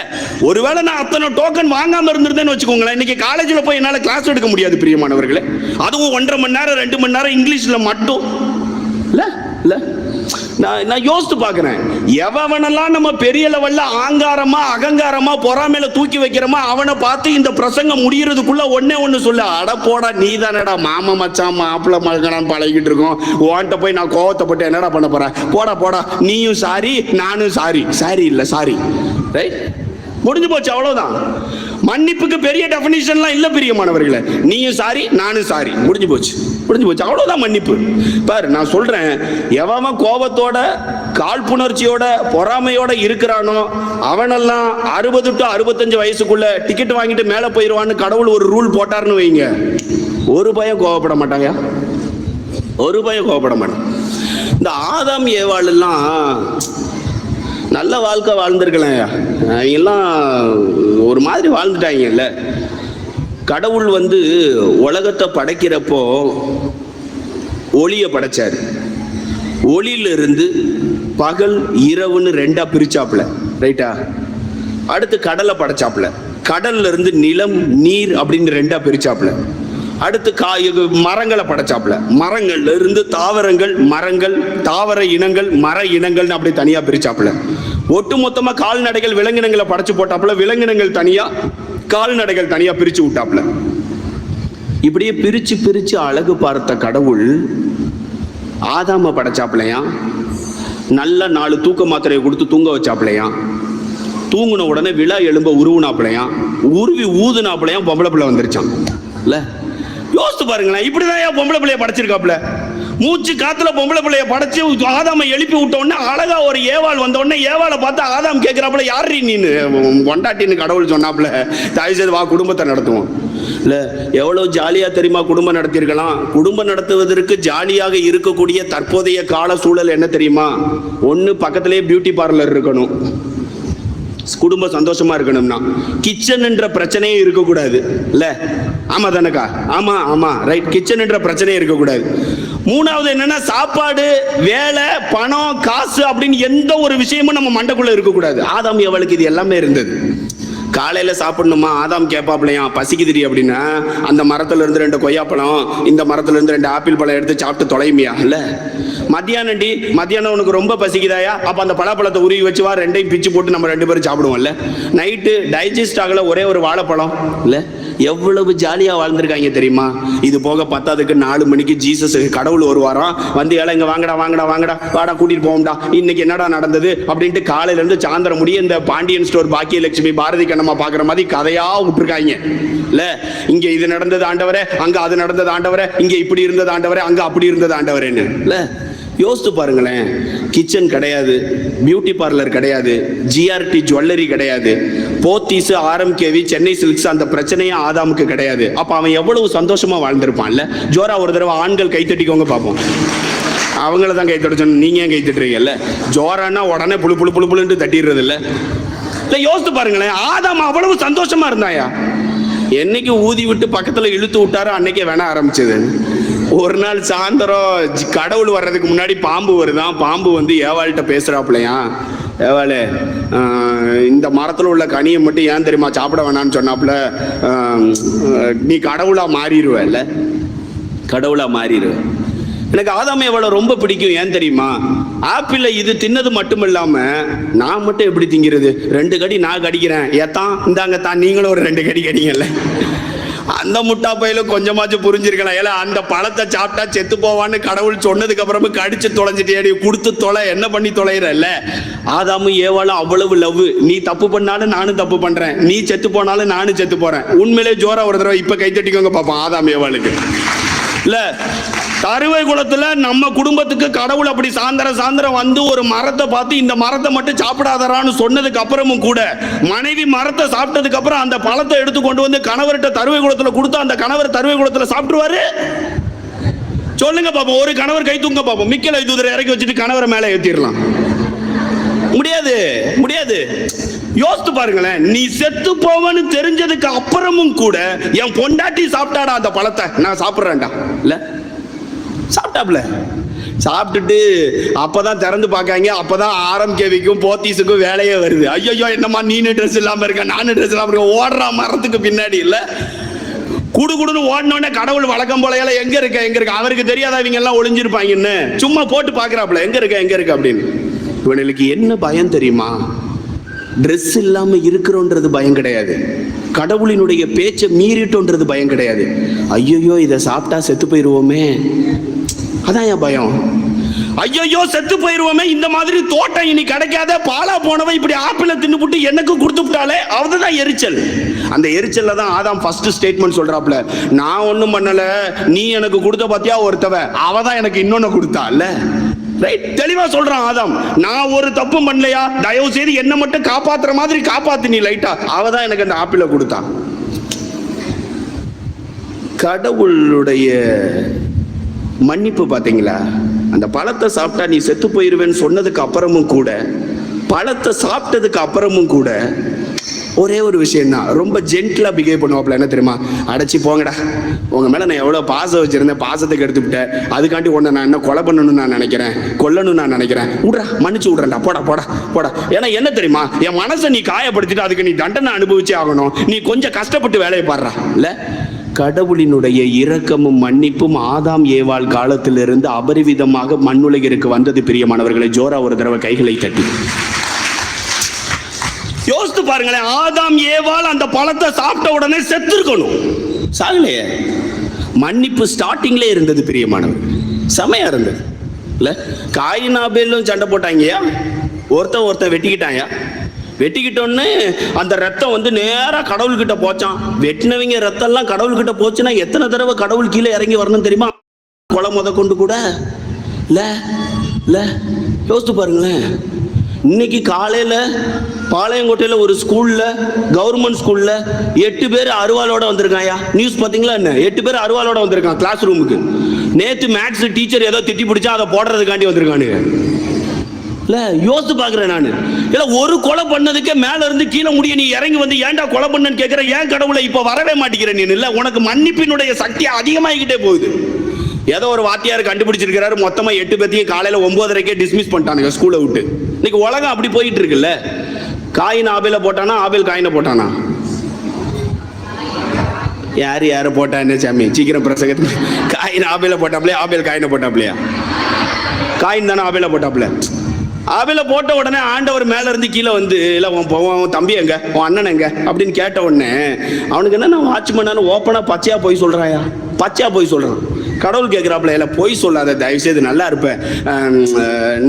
ஒருவேளை நான் அத்தனை டோக்கன் வாங்காம இருந்திருந்தேன்னு வச்சுக்கோங்களேன், இன்னைக்கு காலேஜில் போய் என்னால கிளாஸ் எடுக்க முடியாது பிரியமானவர்களே. அதுவும் 1.5 மணி நேரம் 2 மணி நேரம் இங்கிலீஷ்ல மட்டும். இல்ல இல்ல நான் யோசித்து பார்க்கிறேன், எவனெல்லாம் நம்ம பெரிய லெவல்ல ஆங்காரமா அகங்காரமா பொறாமையில தூக்கி வைக்கிறோமா அவனை பார்த்து இந்த பிரசங்கம் முடியறதுக்குள்ள ஒண்ணு சொல்ல, அட போடா நீ தானடா மாமா மச்சான் மாப்பிள்ள மகனான்னு பழகிட்டு இருக்கோம், உன்கிட்ட போய் நான் கோவத்தைப்பட்டு என்னடா பண்ண போறேன், போடா நீயும் சாரி நானும் சாரி இல்ல சாரி, ரைட், முடிஞ்சு போச்சு, அவ்வளவுதான். மன்னிப்புக்கு பெரிய டெஃபினிஷன்லாம் இல்ல பிரியமானவர்களே. நீயும் சாரி நானும் சாரி, முடிஞ்சு போச்சு, அவ்வளவுதான் மன்னிப்பு. பாரு நான் சொல்றேன், எவன் கோபத்தோட காழ்ப்புணர்ச்சியோட பொறாமையோட இருக்கிறானோ அவனெல்லாம் 60 to 65 வயசுக்குள்ள டிக்கெட் வாங்கிட்டு மேல போயிடுவான்னு கடவுள் ஒரு ரூல் போட்டாருன்னு வைங்க, ஒரு பயம் கோவப்பட மாட்டாங்க, ஒரு பயம் கோவப்பட மாட்டாங்க. இந்த ஆதாம் ஏவாள் எல்லாம் நல்ல வாழ்க்கை வாழ்ந்திருக்கலாம், அவங்கெல்லாம் ஒரு மாதிரி வாழ்ந்துட்டாங்கல்ல. கடவுள் வந்து உலகத்தை படைக்கிறப்போ ஒளியை படைச்சாரு. ஒளியிலிருந்து பகல் இரவுன்னு 2ஆ பிரிச்சாப்புல, ரைட்டா. அடுத்து கடலை படைச்சாப்புல, கடல்ல இருந்து நிலம் நீர் அப்படின்னு 2ஆ பிரிச்சாப்புல. அடுத்து மரங்களை படைச்சாப்புல, மரங்கள்ல இருந்து தாவரங்கள் மரங்கள் தாவர இனங்கள் மர இனங்கள்னு அப்படி தனியா பிரிச்சாப்புல. ஒட்டு மொத்தமா கால்நடைகள் விலங்கினங்களை படைச்சு போட்டாப்புல, விலங்கினங்கள் தனியா கால்நடைகள் தனியா பிரிச்சு விட்டாப்புல. இப்படியே பிரிச்சு அழகு பார்த்த கடவுள் ஆதாம படைச்சாப்புலையா, நல்ல 4 தூக்க மாத்திரையை கொடுத்து தூங்க வச்சாப்புலையா, தூங்குன உடனே விழா எலும்ப உருவுனாப்புலையா, உருவி ஊதுனாப்புலையா பொம்பளை பிள்ளை வந்துருச்சான். இல்ல யோசித்து பாருங்களேன், இப்படிதான் பொம்பளை பிள்ளைய படைச்சிருக்காப்புல. மூச்சு காத்துல பொம்பளை பிள்ளைய படைச்சு ஆதாமை எழுப்பி விட்ட உடனே அழகா ஒரு ஏவாள் வந்த உடனே ஏவாளை பார்த்து ஆதாம் கேட்கிறாப்புல, யாரு நீனு கொண்டாட்டின்னு கடவுள் சொன்னாப்புல, தயவு செய்து வா குடும்பத்தை நடத்துவோம். இல்ல எவ்வளவு ஜாலியா தெரியுமா குடும்பம் நடத்திருக்கலாம். குடும்பம் நடத்துவதற்கு ஜாலியாக இருக்கக்கூடிய தற்போதைய கால சூழல் என்ன தெரியுமா? ஒண்ணு பக்கத்திலேயே பியூட்டி பார்லர் இருக்கணும், குடும்பம் சந்தோஷமா இருக்கணும்னா. கிச்சன் என்ற பிரச்சனையே இருக்கக்கூடாது, இல்ல ஆமா தானக்கா? ஆமா ரைட், கிச்சன் என்ற பிரச்சனையே இருக்கக்கூடாது. 3வது என்னன்னா, சாப்பாடு வேலை பணம் காசு அப்படின்னு எந்த ஒரு விஷயமும் நம்ம மண்டைக்குள்ள இருக்கக்கூடாது. ஆதாம் எவளுக்கு இது எல்லாமே இருந்தது. காலையில சாப்பிடணுமா, ஆதாம் கேட்பாப்லையா பசிக்குதிரி அப்படின்னா, அந்த மரத்துல இருந்து 2 கொய்யாப்பழம் இந்த மரத்துல இருந்து 2 ஆப்பிள் பழம் எடுத்து சாப்பிட்டு தொலைமையா? இல்ல மத்தியானம் உனக்கு ரொம்ப பசிக்குதாயா, அப்ப அந்த பழப்பழத்தை உருவி வச்சு வா, 2ஐயும் பிச்சு போட்டு நம்ம 2 பேரும் சாப்பிடுவோம்ல. நைட்டு டைஜஸ்ட் ஆகல ஒரே ஒரு வாழைப்பழம். இல்ல எவ்வளவு ஜாலியா வாழ்ந்திருக்காங்க தெரியுமா? இது போக 10க்கு 4 மணிக்கு ஜீசஸ் கடவுள் வருவாராம், வந்து ஏழை இங்க வாங்கடா வாடா கூட்டிட்டு போவோம்டா, இன்னைக்கு என்னடா நடந்தது அப்படின்ட்டு காலையில இருந்து சாயந்தரம் முடிய இந்த பாண்டியன் ஸ்டோர் பாக்கியலட்சுமி பாரதி கண்ணம்மா பாக்குற மாதிரி கதையா விட்டுருக்காங்க. இல்ல இங்க இது நடந்தது ஆண்டவரே, அங்க அது நடந்தது ஆண்டவரே, இங்க இப்படி இருந்தது ஆண்டவரே, அங்க அப்படி இருந்தது ஆண்டவரேன்னு. இல்ல யோசித்து பாருங்களேன், கிச்சன் கிடையாது, பியூட்டி பார்லர் கிடையாது, ஜிஆர்டி ஜுவல்லரி கிடையாது, போத்தீஸ் RMKV சென்னை சில்க்ஸ் அந்த பிரச்சனையே ஆதாமுக்கு கிடையாது. அப்ப அவன் எவ்வளவு சந்தோஷமா வாழ்ந்திருப்பான்ல. ஜோரா ஒரு தடவை ஆண்கள் கைத்தட்டிக்கோங்க பார்ப்போம். அவங்கள தான் கைத்தட்ட சொன்ன, நீங்க ஏன் கைத்தட்டுறீங்கல்ல? ஜோரானா உடனே புழுன்னு தட்டிடுறது இல்ல. யோசித்து பாருங்களேன், ஆதாம் அவ்வளவு சந்தோஷமா இருந்தாயா? என்னைக்கு ஊதி விட்டு பக்கத்துல இழுத்து விட்டாரோ அன்னைக்கே வேண ஆரம்பிச்சது. ஒரு நாள் சாயந்தரம் கடவுள் வர்றதுக்கு முன்னாடி பாம்பு வருதான். பாம்பு வந்து ஏவாள்கிட்ட பேசுறாப்லையா, ஏவாளே இந்த மரத்தில் உள்ள கனியை மட்டும் ஏன் தெரியுமா சாப்பிட வேணான்னு சொன்னாப்புல, நீ கடவுளா மாறிடுவேல்ல, கடவுளா மாறிடுவேன். எனக்கு ஆதாம் ஏவாளை ரொம்ப பிடிக்கும். ஏன் தெரியுமா? ஆப்பிள இது தின்னது மட்டும் இல்லாம நான் மட்டும் எப்படி திங்கிறது, 2 கடி நான் கடிக்கிறேன், ஏத்தான் இந்தாங்க தான் நீங்களும் ஒரு 2 கடி கடிங்கல்ல. அந்த முட்டா பையில கொஞ்சமாச்சும் புரிஞ்சிருக்கலாம். ஏன்னா அந்த பழத்தை சாப்பிட்டா செத்து போவான்னு கடவுள் சொன்னதுக்கு அப்புறமும் கடிச்சு தொலைஞ்சிட்டே கொடுத்து தொலை, என்ன பண்ணி தொலைறல்ல. ஆதாமும் ஏவாளும் அவ்வளவு லவ். நீ தப்பு பண்ணாலும் நானும் தப்பு பண்றேன், நீ செத்து போனாலும் நானும் செத்து போறேன். உண்மையிலே ஜோரா ஒரு தடவை இப்ப கைத்தட்டிக்கோங்க பாப்போம் ஆதாம் ஏவாளுக்கு. இல்ல தருவை குலத்துல நம்ம குடும்பத்துக்கு கடவுள் அப்படி சாயந்தரம் வந்து ஒரு மரத்தை பார்த்து இந்த மரத்தை மட்டும் சாப்பிடாதரான்னு சொன்னதுக்கு அப்புறமும் கூட மனைவி மரத்தை சாப்பிட்டதுக்கு அப்புறம் அந்த பழத்தை எடுத்து கொண்டு வந்து கணவர்கிட்ட தருவை குலத்துல கொடுத்தா அந்த கணவர் தருவை குலத்துல சாப்பிட்டுருவாரு? சொல்லுங்க பாப்போம். ஒரு கணவர் கை தூங்க பாப்போம். மிக்கலை தூதரை இறக்கி வச்சுட்டு கணவரை மேலே ஏற்றிடலாம் முடியாது, முடியாது. யோசித்து பாருங்களேன். நீ செத்து போவன்னு தெரிஞ்சதுக்கு அப்புறமும் கூட என் பொண்டாட்டி சாப்பிட்டாடா அந்த பழத்தை, நான் சாப்பிட்றேன்டா இல்ல, சாப்பிட்டாப்ல. சாப்பிட்டுட்டு அப்பதான் திறந்து பார்க்காங்க. அப்பதான் RMKVக்கும் போத்தீஸுக்கும் வேலையே வருது. ஐயோ என்னம்மா நீனு ட்ரெஸ் இல்லாம இருக்க, நானும் ட்ரெஸ் இல்லாம இருக்க, ஓடுறா மரத்துக்கு பின்னாடி இல்ல. குடுகுடுன்னு ஓடினோடனே கடவுள் வழக்கம் போல எங்க இருக்க அவருக்கு தெரியாதா இவங்க எல்லாம் ஒளிஞ்சிருப்பாங்கன்னு சும்மா போட்டு பாக்குறாப்ல, எங்க இருக்க அப்படின்னு. இவனுக்கு என்ன பயம் தெரியுமா? ட்ரெஸ் இல்லாம இருக்கிறோன்றது பயம் கிடையாது, கடவுளினுடைய பேச்சை மீறிட்டோன்றது பயம் கிடையாது. ஐயோ இதை சாப்பிட்டா செத்து போயிருவோமே, அதான் என் பயம். ஐயோ செத்து போயிருவோமே, இந்த மாதிரி தோட்டம் இனி கிடைக்காத, பாலா போனவன் இப்படி ஆப்பிள தின்னுபுட்டு எனக்கு கொடுத்துட்டாலே, அவதான் எரிச்சல். அந்த எரிச்சல்ல தான் ஆதாம் ஃபர்ஸ்ட் ஸ்டேட்மெண்ட் சொல்றாப்ல, நான் ஒண்ணும் பண்ணல, நீ எனக்கு கொடுத்த பாத்தியா ஒருத்தவ, அவதான் எனக்கு இன்னொன்னு கொடுத்தா இல்ல. ரைட், தெளிவா சொல்றான் ஆதாம், நான் ஒரு தப்பு பண்ணலையா, தயவு செய்து என்ன மட்டும் காப்பாத்துற மாதிரி காப்பாத்து நீ லைட்டா, அவதான் எனக்கு அந்த ஆப்பிள கொடுத்தான். கடவுளுடைய மன்னிப்பு பாத்தீங்களா? அந்த பழத்தை சாப்பிட்டா நீ செத்து போயிருவேன்னு சொன்னதுக்கு அப்புறமும் கூட, பழத்தை சாப்பிட்டதுக்கு அப்புறமும் கூட ஒரே ஒரு விஷயம் தான், ரொம்ப ஜென்டிலா பிஹேவ் பண்ணுவாப்ல. என்ன தெரியுமா? அடைச்சி போங்கடா, உங்க மேல நான் எவ்வளவு பாசம் வச்சிருந்தேன், பாசத்துக்கு எடுத்துக்கிட்டேன், அதுக்காண்டி உன்னை நான் என்ன கொலை பண்ணணும்னு நான் நினைக்கிறேன், கொல்லணும்னு நான் நினைக்கிறேன், விட்றா மன்னிச்சு விட்றேன்டா, போடா போடா போடா. ஏன்னா என்ன தெரியுமா, என் மனசை நீ காயப்படுத்திட்டு அதுக்கு நீ தண்டனை அனுபவிச்சே ஆகணும், நீ கொஞ்சம் கஷ்டப்பட்டு வேலையை பாடுறா இல்ல. கடவுளினுடைய இரக்கமும் மன்னிப்பும் ஆதாம் ஏவாள் காலத்திலிருந்து அபரிவிதமாக மண்ணுலகிற்கு வந்தது. பிரியமானவர்களை, ஜோரா ஒரு தடவை கைகளை தட்டி யோசித்து பாருங்களேன். ஆதாம் ஏவாள் அந்த பழத்தை சாப்பிட்ட உடனே செத்துருக்கணும், சாகலையே. மன்னிப்பு ஸ்டார்டிங்ல இருந்தது பிரியமானவர், செமையா இருந்தது இல்ல. காயின் ஆபேலும் சண்டை போட்டாங்கயா, ஒருத்தன் வெட்டிக்கிட்டாங்க. வெட்டிக்கிட்டோன்னு அந்த ரத்தம் வந்து நேரா கடவுள்கிட்ட போச்சான். வெட்டினவங்க ரத்தம் எல்லாம் கடவுள்கிட்ட போச்சுன்னா எத்தனை தடவை கடவுள் கீழே இறங்கி வரணும் தெரியுமா? கொலை முத கொண்டு கூட இல்ல இல்ல. யோசித்து பாருங்களேன். இன்னைக்கு காலையில பாளையங்கோட்டையில ஒரு ஸ்கூல்ல, கவர்மெண்ட் ஸ்கூல்ல 8 பேர் அருவாளோட வந்திருக்காயா. நியூஸ் பாத்தீங்களா என்ன? 8 பேர் அருவாளோட வந்திருக்கான் கிளாஸ் ரூமுக்கு. நேத்து மேத்ஸ் டீச்சர் ஏதோ திட்டி பிடிச்சா அதை போடுறதுக்காண்டி வந்திருக்கானு இல்ல. யோசித்து பாக்குறேன் நானு. இல்ல, ஒரு கொலை பண்ணதுக்கே மேல இருந்து கீழே முடிய நீ இறங்கி வந்து ஏன்டா கொலை பண்ணன்னு கேட்கிற. ஏன் கடவுளை இப்ப வரவே மாட்டேங்கிறேன் நீ இல்ல. உனக்கு மன்னிப்பினுடைய சக்தி அதிகமாகிக்கிட்டே போகுது. ஏதோ ஒரு வாத்தியார் கண்டுபிடிச்சிருக்கிறாரு, மொத்தமா 8 பேத்தையும் காலையில 9:30 டிஸ்மிஸ் பண்ணிட்டானுங்க ஸ்கூலை விட்டு. இன்னைக்கு உலகம் அப்படி போயிட்டு இருக்குல்ல. காயின் ஆபேல போட்டானா, ஆபேல் காயினை போட்டானா? யாரு போட்டா என்ன சாமி, சீக்கிரம் பிரசங்கத்துக்கு. காயின் ஆபேல போட்டாப்லையா, ஆபேல் காயினை போட்டாப்லையா? காயின் தானே ஆபேல போட்டாப்ல. ஆபேல போட்ட உடனே ஆண்டவர் மேல இருந்து கீழே வந்து, இல்ல உன் தம்பி எங்க, உன் அண்ணன் எங்க அப்படின்னு கேட்ட உடனே அவனுக்கு என்ன, நான் வாட்ச்மேன் ஓப்பனா பச்சையா போய் சொல்றாயா, பச்சையா போய் சொல்றான். கடவுள் கேட்கிறாப்ல, இல்ல போய் சொல்லாத, தயவுசெய்து நல்லா இருப்பேன்,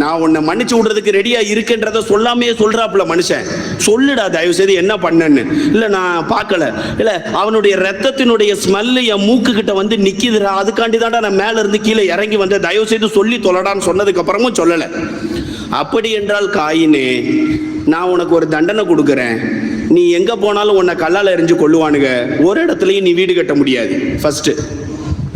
நான் உன்னை மன்னிச்சு விடுறதுக்கு ரெடியா இருக்குன்றத சொல்லாமே சொல்றாப்ல மனுஷன். சொல்லுடா தயவுசெய்து என்ன பண்ணன்னு. இல்ல நான் பார்க்கல. இல்ல அவனுடைய ரத்தத்தினுடைய ஸ்மெல்லு என் மூக்கு கிட்ட வந்து நிக்குதுடா, அதுக்காண்டி தான்டா நான் மேல இருந்து கீழே இறங்கி வந்த, தயவுசெய்து சொல்லி தொலைடான்னு சொன்னதுக்கு அப்புறமும் சொல்லல. அப்படி என்றால் காயினே, நான் உனக்கு ஒரு தண்டனை கொடுக்குறேன், நீ எங்க போனாலும் உன்னை கல்லால எரிஞ்சு கொள்ளுவானுங்க, ஒரு இடத்துலயும் நீ வீடு கட்ட முடியாது ஃபர்ஸ்ட்.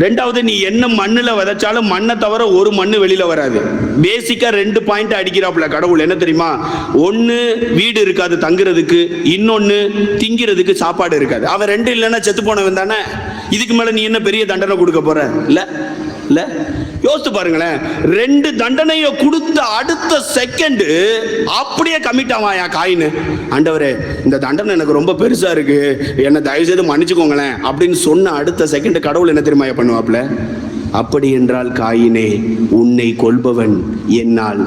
ரெண்டாவது, நீ என்ன மண்ணுல விதைச்சாலும் மண்ணை தவிர ஒரு மண்ணு வெளியில வராது. பேசிக்கா 2 பாயிண்ட் அடிக்கிறாப்புல கடவுள். என்ன தெரியுமா? ஒன்னு வீடு இருக்காது தங்குறதுக்கு, இன்னொன்னு திங்கிறதுக்கு சாப்பாடு இருக்காது. அவன் 2 இல்லைன்னா செத்து போனவன் தானே. இதுக்கு மேல நீ என்ன பெரிய தண்டனை கொடுக்க போற இல்ல. இல்ல? யோசித்து பாருங்களேன், 2 தண்டனையை கொடுத்த அடுத்த செகண்ட் அப்படியே கமிட் ஆவாயா காயின். ஆண்டவரே, இந்த தண்டனை எனக்கு ரொம்ப பெருசா இருக்கு, என்ன தயவு செய்து மன்னிச்சுக்கோங்களேன் அப்படின்னு சொன்ன அடுத்த செகண்ட் கடவுள் என்ன தெரியுமா பண்ணுவாப்ல? அப்படி என்றால் காயினே, உன்னை கொல்பவன் என்னால்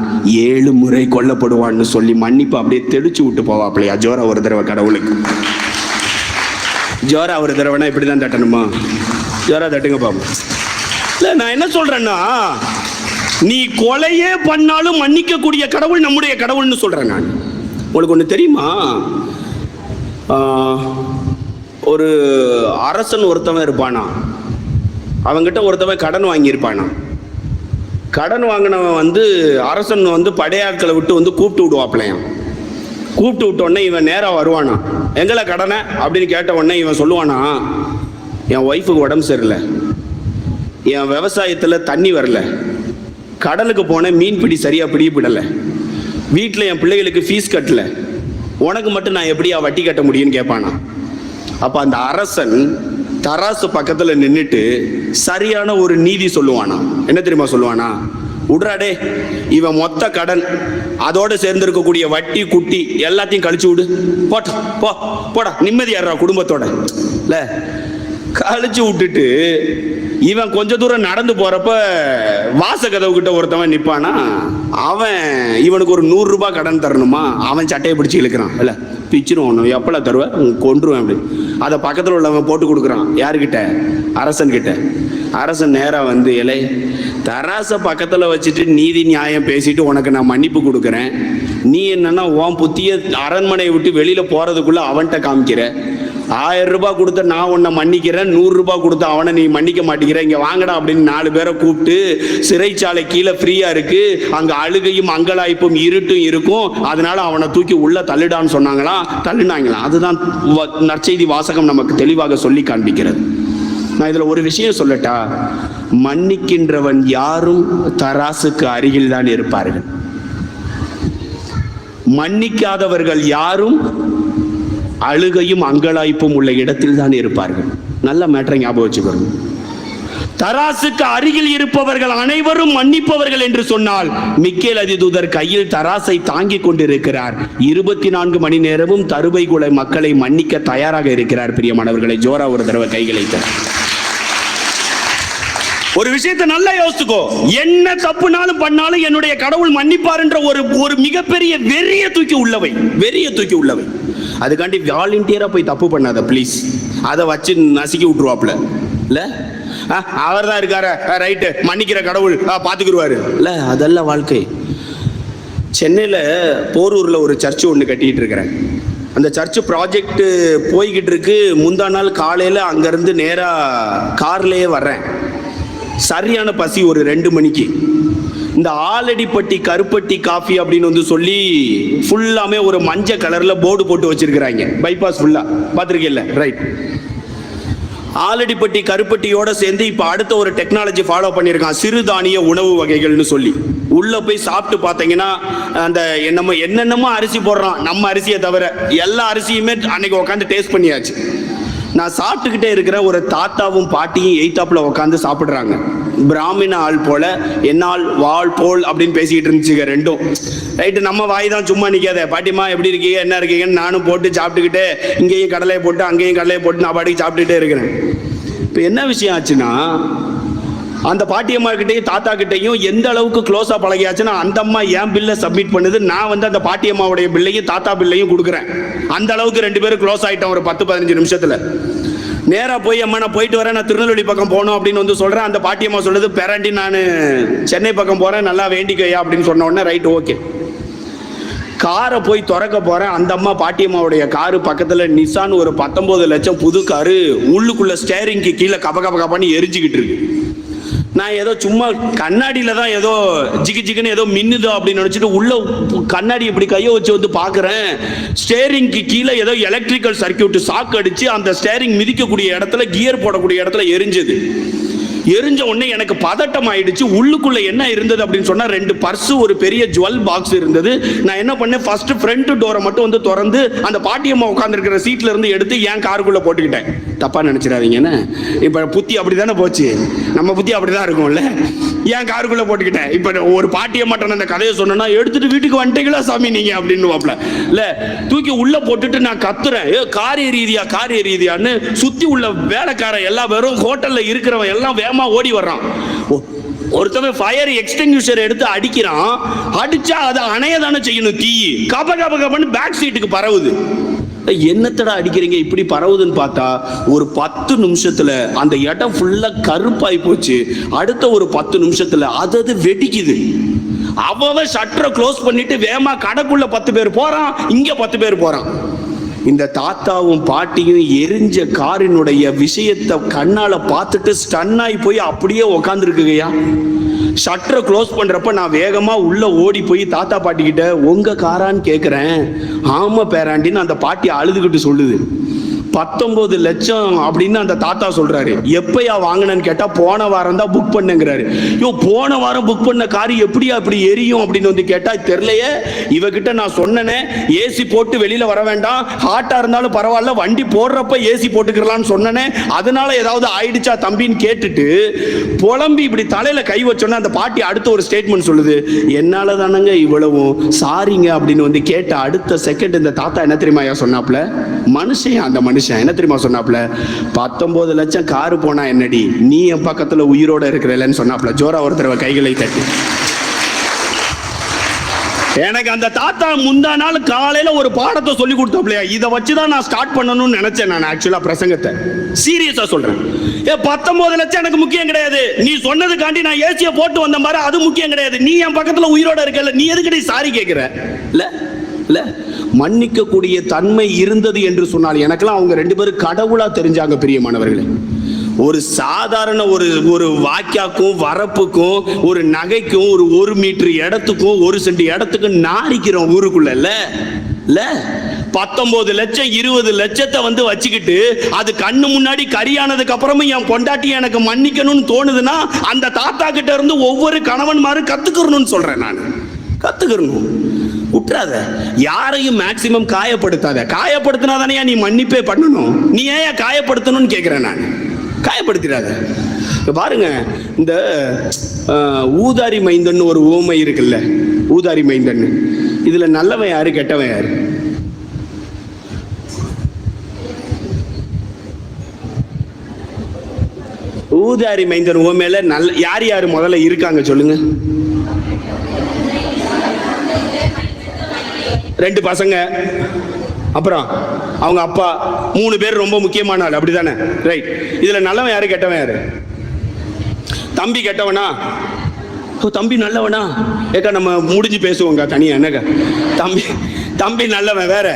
7 முறை கொல்லப்படுவான்னு சொல்லி மன்னிப்பு அப்படியே தெளிச்சு விட்டு போவாப்லையா ஜோரா ஒரு தடவை கடவுளுக்கு. ஜோரா ஒரு தடவைனா இப்படிதான் தட்டணுமா? ஜோரா தட்டுங்க பாப்போம். இல்ல, நான் என்ன சொல்றேன்னா, நீ கொலையே பண்ணாலும் மன்னிக்கக்கூடிய கடவுள் நம்முடைய கடவுள்னு சொல்றேன் நான். உங்களுக்கு ஒண்ணு தெரியுமா? ஒரு அரசன் ஒருத்தவன் இருப்பானா, அவங்கிட்ட ஒருத்தவன் கடன் வாங்கியிருப்பானா. கடன் வாங்கினவன் அரசன் படையாட்களை விட்டு கூப்பிட்டு விடுவாப்லையான். கூப்பிட்டு விட்டோடனே இவன் நேராக வருவானா, எங்களை கடனை அப்படின்னு கேட்ட உடனே இவன் சொல்லுவானா, என் ஒய்ஃபுக்கு உடம்பு சரியில்லை, என் விவசாயத்தில் தண்ணி வரல, கடலுக்கு போனேன் மீன் பிடி சரியாக பிடிபடலை, வீட்டில் என் பிள்ளைகளுக்கு ஃபீஸ் கட்டலை, உனக்கு மட்டும் நான் எப்படியா வட்டி கட்ட முடியும்னு கேட்பானா. அப்போ அந்த அரசன் தராசு பக்கத்தில் நின்றுட்டு சரியான ஒரு நீதி சொல்லுவானா. என்ன தெரியுமா சொல்லுவானா? விடுறாடே, இவன் மொத்த கடன் அதோட சேர்ந்திருக்கக்கூடிய வட்டி குட்டி எல்லாத்தையும் கழிச்சு விடு, போடா நிம்மதியாடுறா குடும்பத்தோட. இல்ல, கழிச்சு விட்டுட்டு இவன் கொஞ்ச தூரம் நடந்து போறப்ப வாசக்கதவு கிட்ட ஒருத்தவன் நிப்பானா, அவன் இவனுக்கு ஒரு 100 ரூபாய் கடன் தரணுமா, அவன் சட்டையை பிடிச்சி இழுக்கிறான். இல்ல, பிச்சிரும், எப்பல தருவேன், கொன்றுவேன் அப்படி. அதை பக்கத்தில் உள்ளவன் போட்டு கொடுக்குறான். யாருக்கிட்ட? அரசன் கிட்ட. அரசன் நேராக இலை தராசை பக்கத்தில் வச்சுட்டு நீதி நியாயம் பேசிட்டு உனக்கு நான் மன்னிப்பு கொடுக்குறேன், நீ என்னன்னா உன் புத்திய அரண்மனையை விட்டு வெளியில போறதுக்குள்ள அவன்கிட்ட காமிக்கிற. 1000 ரூபாய் கொடுத்த நான் உன்னை மன்னிக்கிறேன், 100 ரூபாய் கொடுத்த அவனை நீ மன்னிக்க மாட்டேங்கிற, இங்க வாங்கடா அப்படின்னு 4 பேரை கூப்பிட்டு சிறைச்சாலை கீழே ஃப்ரீயா இருக்கு, அங்க அழுகையும் அங்கலாய்ப்பும் இருட்டும் இருக்கும், அதனால அவனை தூக்கி உள்ள தள்ளிடான்னு சொன்னாங்களாம். தள்ளினாங்களாம். அதுதான் நற்செய்தி வாசகம் நமக்கு தெளிவாக சொல்லி காண்பிக்கிறது. நான் இதுல ஒரு விஷயம் சொல்லட்டா, மன்னிக்கின்றவன் யாரும் தராசுக்கு அருகில் தான் இருப்பார்கள், மன்னிக்காதவர்கள் யாரும் அழுகையும் அங்கலாய்ப்பும் உள்ள இடத்தில் தான் இருப்பார்கள். நல்ல மேட்டரை ஞாபகம் வச்சுக்கணும். தராசுக்கு அருகில் இருப்பவர்கள் அனைவரும் மன்னிப்பவர்கள் என்று சொன்னால், மிக்கேல் அதிதூதர் கையில் தராசை தாங்கிக் கொண்டிருக்கிறார். 24 மணி நேரமும் தருவை குலை மக்களை மன்னிக்க தயாராக இருக்கிறார். பிரியமானவர்களை, ஜோரா ஒரு தடவை கைகளை தர. ஒரு விஷயத்தை நல்லா யோசிச்சுக்கோ, என்ன தப்புனாலும் பண்ணாலும் என்னுடைய கடவுள் மன்னிப்பார் என்ற ஒரு மிகப்பெரிய வெறிய தூக்கி உள்ளவை. அதுக்காண்டி வாலண்டியரா போய் தப்பு பண்ணாத ப்ளீஸ். அதை வச்சு நசுக்கி விட்டுருவாப்ல. இல்ல, அவர் தான் இருக்காரு, ரைட்டு, மன்னிக்கிற கடவுள் பாத்துக்குருவாரு. இல்ல, அதெல்லாம் வாழ்க்கை. சென்னையில போரூர்ல ஒரு சர்ச்சு ஒன்று கட்டிட்டு இருக்கிறேன். அந்த சர்ச்சு ப்ராஜெக்ட் போய்கிட்டு இருக்கு. முந்தா நாள் காலையில அங்கிருந்து நேரா கார்லயே வர்றேன். சரியான பசி, ஒரு 2 மணிக்கு. இந்த ஆலடிப்பட்டி கருப்பட்டி காஃபி அப்படின்னு சொல்லி ஃபுல்லாமே ஒரு மஞ்சள் கலர்ல போர்டு போட்டு வச்சிருக்கிறாங்க, பைபாஸ் ஃபுல்லா. பார்த்துருக்கீல்ல? ரைட். ஆலடிப்பட்டி கருப்பட்டியோட சேர்ந்து இப்ப அடுத்த ஒரு டெக்னாலஜி ஃபாலோ பண்ணியிருக்கான், சிறுதானிய உணவு வகைகள்னு சொல்லி. உள்ள போய் சாப்பிட்டு பார்த்தீங்கன்னா அந்த என்னென்னமோ அரிசி போடுறான், நம்ம அரிசியை தவிர எல்லா அரிசியுமே அன்னைக்கு உட்காந்து டேஸ்ட் பண்ணியாச்சு. நான் சாப்பிட்டுக்கிட்டே இருக்கிற ஒரு தாத்தாவும் பாட்டியும் எய்தாப்புல உட்காந்து சாப்பிடுறாங்க. பிராமண ஆள் போல என்னால் வாழ் போல் அப்படின்னு பேசிக்கிட்டு இருந்துச்சுங்க ரெண்டும். ரைட்டு, நம்ம வாய் தான் சும்மா நிற்காத. பாட்டிமா எப்படி இருக்கீங்க, என்ன இருக்கீங்கன்னு நானும் போட்டு சாப்பிட்டுக்கிட்டே, இங்கேயும் கடலையை போட்டு அங்கேயும் கடலையை போட்டு நான் பாட்டுக்கு சாப்பிட்டுட்டே இருக்கிறேன். இப்போ என்ன விஷயம் ஆச்சுன்னா, அந்த பாட்டியம்மா கிட்டையும் தாத்தா கிட்டையும் எந்த அளவுக்கு க்ளோஸா பழகியாச்சுன்னா, அந்த அம்மா என் பில்லை சப்மிட் பண்ணுது, நான் அந்த பாட்டியம்மாவுடைய பில்லையும் தாத்தா பில்லையும் கொடுக்குறேன். அந்த அளவுக்கு 2 பேரும் க்ளோஸ் ஆயிட்டோம் ஒரு 10-15 நிமிஷத்துல. நேரா போய் அம்மா நான் போயிட்டு வரேன், நான் திருநெல்வேலி பக்கம் போகணும் அப்படின்னு சொல்றேன். அந்த பாட்டியம்மா சொல்லுது, பேரண்டி நான் சென்னை பக்கம் போறேன், நல்லா வேண்டிக்கையா அப்படின்னு சொன்ன உடனே ரைட் ஓகே. காரை போய் திறக்க போறேன். அந்த அம்மா பாட்டியம்மாவுடைய காரு பக்கத்துல நிசான் ஒரு 19 லட்சம் புது காரு, உள்ளுக்குள்ள ஸ்டேரிங்க்கு கீழே கபகபகப்பான்னு எரிஞ்சுக்கிட்டு இருக்கு. நான் ஏதோ சும்மா கண்ணாடியில தான் ஏதோ ஜிகுன்னு ஏதோ மின்னுதோ அப்படின்னு நினைச்சிட்டு உள்ள கண்ணாடி இப்படி கையை வச்சு பார்க்குறேன். ஸ்டேரிங்க்கு கீழே ஏதோ எலக்ட்ரிக்கல் சர்க்கியூட் சாக்கு அடிச்சு அந்த ஸ்டேரிங் மிதிக்கக்கூடிய இடத்துல, கியர் போடக்கூடிய இடத்துல எரிஞ்சது. எரிஞ்ச உடனே எனக்கு பதட்டம் ஆயிடுச்சு. உள்ளுக்குள்ள என்ன இருந்தது அப்படின்னு சொன்னா 2 பர்ஸ், ஒரு பெரிய ஜுவல் பாக்ஸ் இருந்தது. நான் என்ன பண்ணேன், ஃபர்ஸ்ட் ஃப்ரண்ட் டோரை மட்டும் வந்து திறந்து அந்த பாட்டியம்மா உட்கார்ந்து இருக்கிற சீட்ல இருந்து எடுத்து என் காருக்குள்ள போட்டுக்கிட்டேன். தப்பா நினைச்சிடாதீங்கன்னு, இப்ப புத்தி அப்படிதானே போச்சு, நம்ம புத்தி அப்படிதான் இருக்கும்ல. என் காருக்குள்ள போட்டுக்கிட்டேன். இப்ப ஒரு பாட்டியம்மாட்ட அந்த கதையை சொன்னா, எடுத்துட்டு வீட்டுக்கு வந்துட்டீங்களா சாமி நீங்க அப்படின்னு வாப்ல இல்ல, தூக்கி உள்ள போட்டுட்டு நான் கத்துறேன், காரிய ரீதியான்னு. சுத்தி உள்ள வேலைக்கார எல்லா பேரும், ஹோட்டல்ல இருக்கிறவன் எல்லாம் வேகமா ஓடி வர்றான். ஒருத்தவன் ஃபயர் எக்ஸ்டிங்யூஷர் எடுத்து அடிக்கிறான். அடிச்சா அதை அணைய தானே செய்யணும், தீ கபன்னு பேக் சீட்டுக்கு பரவுது. என்னத்தடா அடிக்கிறீங்க இப்படி பரவுதுன்னு பார்த்தா, ஒரு 10 நிமிஷத்துல அந்த இடம் ஃபுல்லா கருப்பாய் போச்சு. அடுத்த ஒரு 10 நிமிஷத்துல அது வெடிக்குது. அவன் ஷட்டரை க்ளோஸ் பண்ணிட்டு வேகமா கடைக்குள்ள 10 பேர் போறான், இங்க 10 பேர் போறான். இந்த தாத்தாவும் பாட்டியும் எரிஞ்ச காரினுடைய விஷயத்தை கண்ணால பார்த்துட்டு ஸ்டன்னாகி போய் அப்படியே உக்காந்துருக்குங்கய்யா. ஷட்டரை க்ளோஸ் பண்றப்ப நான் வேகமா உள்ள ஓடி போய் தாத்தா பாட்டி கிட்ட, உங்க காரான்னு கேட்கிறேன். ஆமா பேராண்டின்னு அந்த பாட்டி அழுதுகிட்டு சொல்லுது. 19 லட்சம் அப்படின்னு அந்த தாத்தா சொல்றாரு. எப்பயா வாங்கினேன்னு கேட்டா, போன வாரம் தான் புக் பண்ணுங்கிறாரு. போன வாரம் புக் பண்ண காரி எப்படியா இப்படி எரியும் அப்படின்னு வந்து கேட்டா, தெரியலையே, இவகிட்ட நான் சொன்னேனே ஏசி போட்டு வெளியில வர வேண்டாம், ஹாட்டா இருந்தாலும் பரவாயில்ல, வண்டி போடுறப்ப ஏசி போட்டுக்கலாம்னு சொன்னேனே, அதனால ஏதாவது ஆயிடுச்சா தம்பின்னு கேட்டுட்டு புலம்பி இப்படி தலையில கை வச்சோன்னா அந்த பாட்டி அடுத்த ஒரு ஸ்டேட்மெண்ட் சொல்லுது, என்னால தானங்க இவ்வளவும், சாரிங்க அப்படின்னு வந்து கேட்ட அடுத்த செகண்ட் இந்த தாத்தா என்ன தெரியுமா சொன்னாப்ல, மனுஷன் அந்த மனுஷன் என்ன தெரியுமா சொன்னாப்ல, 19 லட்சம் காரு போனா என்னடி, நீ என் பக்கத்துல உயிரோட இருக்கிறல்லன்னு சொன்னாப்ல. ஜோரா ஒருத்தர் கைகளை தட்டி. எனக்கு அந்த தாத்தா முந்தா நாள் காலையில ஒரு பாடத்தை சொல்லி கொடுத்தாப்லையா, இதை வச்சுதான் நான் ஸ்டார்ட் பண்ணணும்னு நினைச்சேன். நான் ஆக்சுவலா பிரசங்கத்தை சீரியஸா சொல்றேன். 19 லட்சம் எனக்கு முக்கியம் கிடையாது. நீ சொன்னதுக்காண்டி நான் ஏசிய போட்டு வந்த மாதிரி அது முக்கியம் கிடையாது. நீ என் பக்கத்துல உயிரோட இருக்கல, நீ எதுக்கடி சாரி கேட்கிற? இல்ல மன்னிக்க கூடிய தன்மை இருந்தது என்று சொன்னால், எனக்கெல்லாம் அவங்க 2 பேரும் கடவுளா தெரிஞ்சாங்க பிரியமானவர்களே. ஒரு சாதாரண ஒரு வாக்கியாக்கும் வரப்புக்கும் ஒரு நகைக்கும் ஒரு 1 மீட்டர் இடத்துக்கும் 1 சென்ட் இடத்துக்கும் நாரிக்கிறோம் ஊருக்குள்ள. இல்ல 19 லட்சம் 20 லட்சத்தை வந்து வச்சுக்கிட்டு அது கண்ணு முன்னாடி கரியானதுக்கு அப்புறமும் என் பொண்டாட்டி எனக்கு மன்னிக்கணும்னு தோணுதுன்னா, அந்த தாத்தா கிட்ட இருந்து ஒவ்வொரு கணவன்மாரும் கத்துக்கணும்னு சொல்றேன். நான் கத்துக்கணும், விட்டுறாத. யாரையும் மேக்சிமம் காயப்படுத்தாத. காயப்படுத்தினாதானே நீ மன்னிப்பே பண்ணணும். நீ ஏன் காயப்படுத்தணும்னு கேட்கிறேன். நான் காயப்படுத்திடாத. பாருங்க, இந்த ஊதாரி மைந்தன் ஒரு ஊமை இருக்குல்ல, ஊதாரி மைந்தன். இதுல நல்லவன் யாரு, கெட்டவன் யாரு? ஊதாரி மைந்தன் ஊமையில யார் யாரு முதல்ல இருக்காங்க சொல்லுங்க? 2 பசங்க, அப்புறம் அவங்க அப்பா, 3 பேர் ரொம்ப முக்கியமான ஆள், அப்படிதானே? ரைட். இதுல நல்லவன் யாரு, கெட்டவன் யாரு? தம்பி கெட்டவனா? தம்பி நல்லவனா? ஏக்கா நம்ம முடிஞ்சு பேசுவோங்க தனியா. என்னக்கா தம்பி நல்லவன் வேற?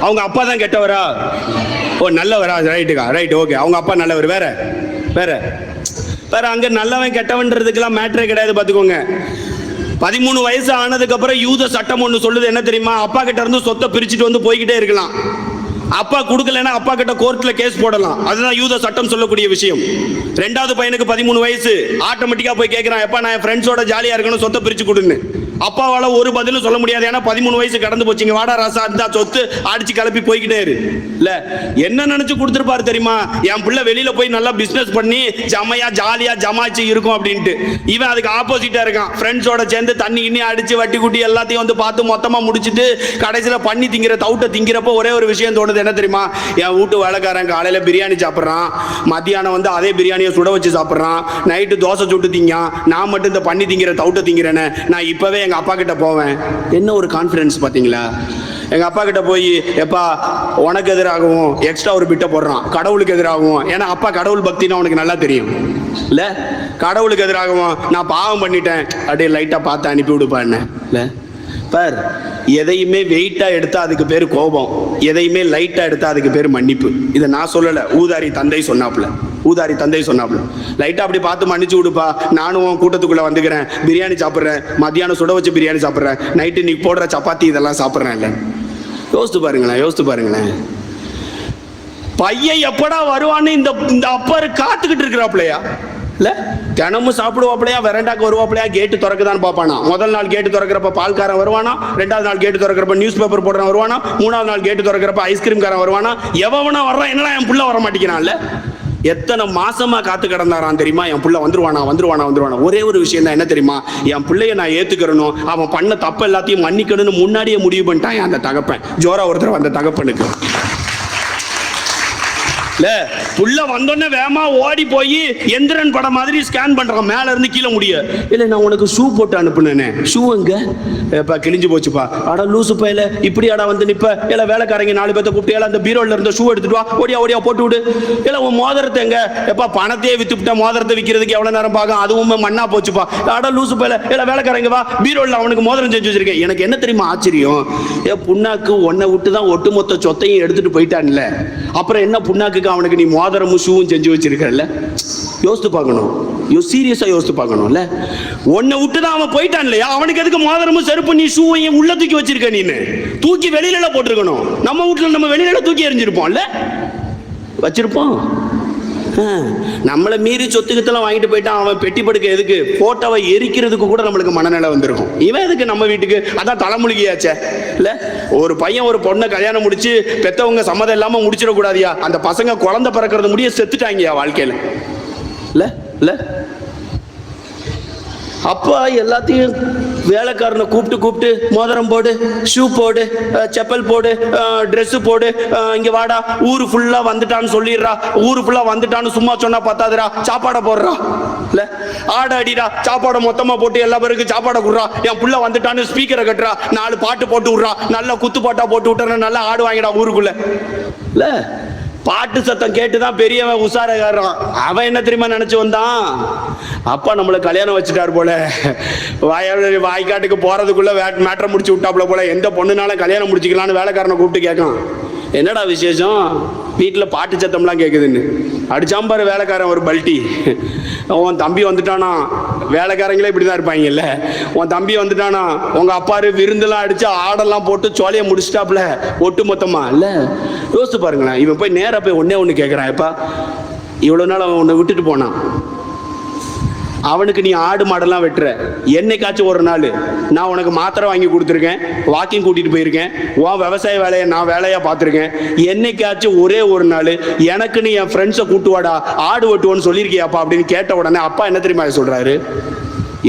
அவங்க அப்பா தான் கெட்டவரா? நல்லவரா? ரைட்டுக்கா, ரைட், ஓகே. அவங்க அப்பா நல்லவர். வேற வேற வேற அங்க நல்லவன் கெட்டவன்றதுக்கெல்லாம் மேட்டரே கிடையாது, பாத்துக்கோங்க. 13 வயசு ஆனதுக்கு அப்புறம் யூத சட்டம் ஒன்று சொல்லுது. என்ன தெரியுமா? அப்பா கிட்ட இருந்து சொத்தை பிரிச்சுட்டு வந்து போய்கிட்டே இருக்கலாம். அப்பா கொடுக்கலன்னா அப்பா கிட்ட கோர்ட்ல கேஸ் போடலாம். அதுதான் யூத சட்டம் சொல்லக்கூடிய விஷயம். 2வது பையனுக்கு 13 வயசு, ஆட்டோமேட்டிக்கா போய் கேட்கிறான், எப்பா நான் என் ஃப்ரெண்ட்ஸோட ஜாலியா இருக்கணும், சொத்தை பிரிச்சு கொடுன்னு. அப்பாவால ஒரு பதிலும் சொல்ல முடியாது, ஏன்னா 13 வயசு கடந்து போச்சுங்க. வாடா ராசா இருந்தா சொத்து அடிச்சு கிளப்பி போய்கிட்டே இரு. இல்ல என்ன நினைச்சு கொடுத்துருப்பாரு தெரியுமா? என் பிள்ளை வெளியில போய் நல்லா பிசினஸ் பண்ணி ஜமையா ஜாலியா ஜமாச்சு இருக்கும் அப்படின்ட்டு. இவன் அதுக்கு ஆப்போசிட்டா இருக்கான். ஃப்ரெண்ட்ஸோட சேர்ந்து தண்ணி கிண்ணி அடிச்சு வட்டி குட்டி எல்லாத்தையும் வந்து பார்த்து மொத்தமா முடிச்சுட்டு கடைசியில பண்ணி திங்கிற தவுட்டை திங்கிறப்ப ஒரே ஒரு விஷயம் தோணுது. என்ன தெரியுமா? என் வீட்டு வேலைக்காரன் காலையில பிரியாணி சாப்பிட்றான், மத்தியானம் வந்து அதே பிரியாணியை சுட வச்சு சாப்பிட்றான், நைட்டு தோசை சுட்டு திங்கான், நான் மட்டும் இந்த பண்ணி திங்கிற தவுட்டை திங்கிறேன்னு நான் இப்பவே எங்க அப்பா கிட்ட போவேன். என்ன ஒரு கான்ஃபிடன்ஸ் பாத்தீங்களா? எங்க அப்பா கிட்ட போய், எப்பா உனக்கு எதிராகவும் எக்ஸ்ட்ரா ஒரு பிட்டை போடுறான், கடவுளுக்கு எதிராகவும். ஏன்னா அப்பா கடவுள் பக்தின்னு அவனுக்கு நல்லா தெரியும். இல்ல கடவுளுக்கு எதிராகவும் நான் பாவம் பண்ணிட்டேன், அப்படியே லைட்டா பார்த்து அனுப்பி விடுப்பான்னு. இல்ல பார், எதையுமே வெயிட்டா எடுத்தா அதுக்கு பேர் கோபம், எதையுமே லைட்டா எடுத்தா அதுக்கு பேர் மன்னிப்பு. இதை நான் சொல்லல, ஊதாரி தந்தை சொன்னாப்ல. லைட்டா அப்படி பார்த்து மன்னிச்சு விடுப்பா, நானும் கூட்டத்துக்குள்ள வந்துக்கிறேன், பிரியாணி சாப்பிட்றேன், மத்தியானம் சுட வச்சு பிரியாணி சாப்பிட்றேன், நைட்டு நீ போடுற சப்பாத்தி இதெல்லாம் சாப்பிட்றேன். இல்லை யோசித்து பாருங்களேன். பையன் எப்படா வருவான்னு இந்த அப்பா காத்துக்கிட்டு இருக்கிறாப்லையா இல்ல? தினமும் சாப்பிடுவாப்லையா, வெரண்டாக்கு வருவாப்லையா, கேட்டு திறக்குதான்னு பார்ப்பானா. முதல் நாள் கேட்டு திறக்கிறப்ப பால்காரன் வருவானா, ரெண்டாவது நாள் கேட்டு திறக்கிறப்ப நியூஸ் பேப்பர் போடுறவன் வருவானா, மூணாவது நாள் கேட்டு திறக்கிறப்ப ஐஸ்கிரீம் காரன் வருவானா. எவனா வர்றான், என்னடா என் புள்ள வர மாட்டேங்கிறான்ல. எத்தனை மாசமா காத்து கிடந்தாரான் தெரியுமா, என் புள்ள வந்துருவானா. ஒரே ஒரு விஷயம் தான், என்ன தெரியுமா, என் பிள்ளைய நான் ஏத்துக்கிறணும், அவன் பண்ண தப்பு எல்லாத்தையும் மன்னிக்கணும்னு முன்னாடியே முடிவு பண்ணிட்டான் அந்த தகப்பன். ஜோரா ஒருத்தர் அந்த தகப்பனுக்கு புள்ள வந்தோடனே வேமா ஓடி போய் எந்திரன் படம் மாதிரி ஸ்கேன் பண்றான், மேல இருந்து கீழே முடிய. இல்ல நான் உனக்கு ஷூ போட்டு அனுப்புனேனே, ஷூ எங்க? கிழிஞ்சு போச்சுப்பா. அட லூசு பையல, இப்படி அடா வந்து நிப்ப. இல்ல வேலைக்காரங்க 4 பேர்த்த கூப்பிட்டு அந்த பீரோல இருந்த ஷூ எடுத்துட்டு வா, ஓடியா போட்டு விடு. இல்ல உன் மோதிரத்தை எங்க? எப்பா பணத்தையே வித்துவிட்ட, மோதிரத்தை விற்கிறதுக்கு எவ்வளவு நேரம் பார்க்கும், அதுவும் மண்ணா போச்சுப்பா. அட லூசு பையல, இல்ல வேலைக்காரங்க வா, பீரோல அவனுக்கு மோதிரம் செஞ்சு வச்சிருக்கேன். எனக்கு என்ன தெரியுமா ஆச்சரியம், புண்ணாக்கு ஒன்னை விட்டு தான் ஒட்டுமொத்த சொத்தையும் எடுத்துட்டு போயிட்டான்ல, அப்புறம் என்ன புண்ணாக்கு அவனுக்கு நீ மோதிரமும் ஷூவும் செஞ்சு வச்சிருக்கல? யோசித்து பார்க்கணும், சீரியஸா யோசித்து பார்க்கணும்ல. உன்னை விட்டு தான் அவன் போயிட்டான் இல்லையா, அவனுக்கு எதுக்கு மோதிரமும் செருப்பு நீ ஷூவையும் உள்ள தூக்கி வச்சிருக்க? நீ தூக்கி வெளியில போட்டிருக்கணும். நம்ம வீட்டுல நம்ம வெளியில தூக்கி எறிஞ்சிருப்போம்ல, வச்சிருப்போம். நம்மளை மீறி சொத்துக்கத்தெல்லாம் வாங்கிட்டு போயிட்டான் அவன். பெட்டி படுக்க எதுக்கு, போட்டோவை எரிக்கிறதுக்கு கூட நம்மளுக்கு மனநிலை வந்திருக்கும். இவன் எதுக்கு நம்ம வீட்டுக்கு? அதான் தலைமுழுகியாச்சே இல்ல. ஒரு பையன் ஒரு பொண்ணை கல்யாணம் முடிச்சு பெத்தவங்க சம்மதம் இல்லாம முடிச்சிடக்கூடாதியா, அந்த பசங்க குழந்தை பிறக்கிறது முடிய செத்துட்டாங்கயா வாழ்க்கையில இல்ல இல்ல. அப்பா எல்லாத்தையும் வேலைக்காரனை கூப்பிட்டு மோதிரம் போடு, ஷூ போடு, செப்பல் போடு, ட்ரெஸ் போடு, இங்க வாடா, ஊரு ஃபுல்லா வந்துட்டான்னு சொல்லிடுறா. ஊரு ஃபுல்லா வந்துட்டான்னு சும்மா சொன்னா பத்தாதுடா, சாப்பாடை போடுறா இல்ல, ஆட அடிடா, சாப்பாடை மொத்தமா போட்டு எல்லா பேருக்கு சாப்பாடை குடுறா. என் புள்ள வந்துட்டான்னு ஸ்பீக்கரை கட்டுறா, 4 பாட்டு போட்டு விடுறா, நல்லா குத்து பாட்டா போட்டு விட்டுற, நல்லா ஆடு வாங்கிடா ஊருக்குள்ள இல்ல. பாட்டு சத்தம் கேட்டுதான் பெரியவன் உசாரகாரன். அவன் என்ன தெரியுமா நினைச்சு வந்தான், அப்பா நம்மளை கல்யாணம் வச்சுட்டாரு போல, வாய்க்காட்டுக்கு போறதுக்குள்ள மேட்டரை முடிச்சு விட்டாப்புல போல, எந்த பொண்ணுனாலும் கல்யாணம் முடிச்சுக்கலான்னு வேலைக்காரனை கூப்பிட்டு கேட்கான். என்னடா விசேஷம், வீட்டில் பாட்டு சத்தம்லாம் கேட்குதுன்னு. அடிச்சாம்பாரு வேலைக்காரன் ஒரு பல்ட்டி. உன் தம்பி வந்துட்டானா, வேலைக்காரங்களே இப்படி தான் இருப்பாங்கல்ல. உன் தம்பி வந்துட்டானா, உங்கள் அப்பாரு விருந்தெல்லாம் அடித்து ஆடெல்லாம் போட்டு சோலையை முடிச்சிட்டாப்புல ஒட்டு மொத்தமா இல்லை. யோசிச்சு பாருங்களேன், இவன் போய் நேராக போய் ஒன்னே கேட்குறான், எப்பா இவ்வளோ நாள் அவன் உன்னை விட்டுட்டு போனான், அவனுக்கு நீ ஆடு மாடெல்லாம் வெட்டுற, என்னைக்காச்சும் ஒரு நாள் நான் உனக்கு மாத்திரை வாங்கி கொடுத்துருக்கேன், வாக்கிங் கூட்டிட்டு போயிருக்கேன், உன் விவசாய வேலையை நான் வேலையா பார்த்துருக்கேன், என்னைக்காச்சும் ஒரே ஒரு நாள் எனக்கு நீ என் ஃப்ரெண்ட்ஸை கூட்டுவாடா ஆடு வெட்டுவோன்னு சொல்லியிருக்கியாப்பா அப்படின்னு கேட்ட உடனே அப்பா என்ன தெரியுமா சொல்றாரு,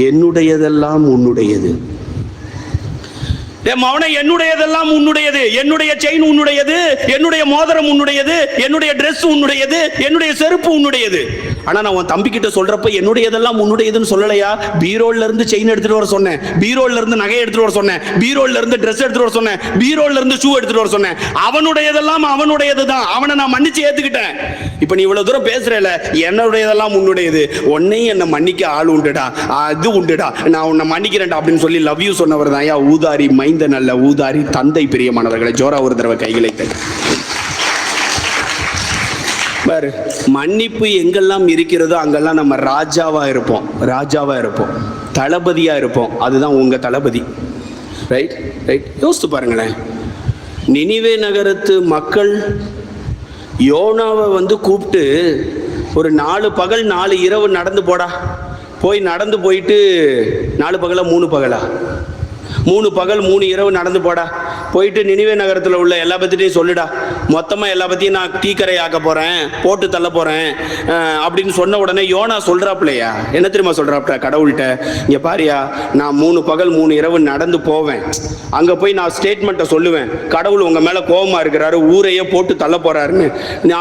என்னுடையதெல்லாம் உன்னுடையது. மவனை, என்னுடையதெல்லாம் உன்னுடையது, என்னுடைய செயின் உன்னுடையது, என்னுடைய மோதிரம் உன்னுடையது, என்னுடைய ட்ரெஸ் உன்னுடையது, என்னுடைய செருப்பு உன்னுடையது. ஆனா நான் உன் தம்பி கிட்ட சொல்றப்ப என்னுடையதெல்லாம் உன்னுடையதுன்னு சொல்லலையா, பீரோல்ல இருந்து செயின் எடுத்துட்டு வர சொன்னேன், பீரோல்ல இருந்து நகை எடுத்துட்டு வர சொன்னேன், பீரோல்ல இருந்து ட்ரெஸ் எடுத்துட்டு வர சொன்னேன், பீரோல்ல இருந்து ஷூ எடுத்துட்டு வர சொன்னேன். அவனுடையதெல்லாம் அவனுடையதுதான், அவனை நான் மன்னிச்சு ஏத்துக்கிட்டேன். இப்ப நீ இவ்வளவு தூரம் பேசுறல, என்னுடையதெல்லாம் உன்னுடையது, உன்னையும் என்ன மன்னிக்க ஆள் உண்டுடா, அது உண்டுடா, நான் உன்னை மன்னிக்கிறேன்டா அப்படின்னு சொல்லி லவ் யூ சொன்னவர் தான் ஊதாரி, மைந்த நல்ல ஊதாரி தந்தை. பிரியமானவர்களை ஜோரா ஒரு தடவை கைகளை தட்டி பாரு. மன்னிப்பு எங்கெல்லாம் இருக்கிறதோ அங்கெல்லாம் நம்ம ராஜாவா இருப்போம், தளபதியா இருப்போம். அதுதான் உங்க தளபதி. Right right. யோசித்து பாருங்களேன், நினிவே நகரத்து மக்கள் யோனாவை கூப்பிட்டு ஒரு 4 பகல் 4 இரவு நடந்து போடா, நடந்து போயிட்டு 4 பகலா 3 பகலா 3 பகல் 3 இரவு நடந்து போடா, போயிட்டு நினிவே நகரத்தில் உள்ள எல்லா பத்திட்டையும் சொல்லுடா, மொத்தமாக எல்லா பற்றியும் நான் தீக்கரை ஆக்க போகிறேன், போட்டு தள்ள போகிறேன் அப்படின்னு சொன்ன உடனே யோனா சொல்கிறாப்லையா, என்ன தெரியுமா சொல்கிறாப்ல கடவுள்கிட்ட, இங்கே பாரியா, நான் 3 பகல் 3 இரவு நடந்து போவேன், அங்கே போய் நான் ஸ்டேட்மெண்ட்டை சொல்லுவேன், கடவுள் உங்கள் மேலே கோபமாக இருக்கிறாரு, ஊரையே போட்டு தள்ள போகிறாருன்னு.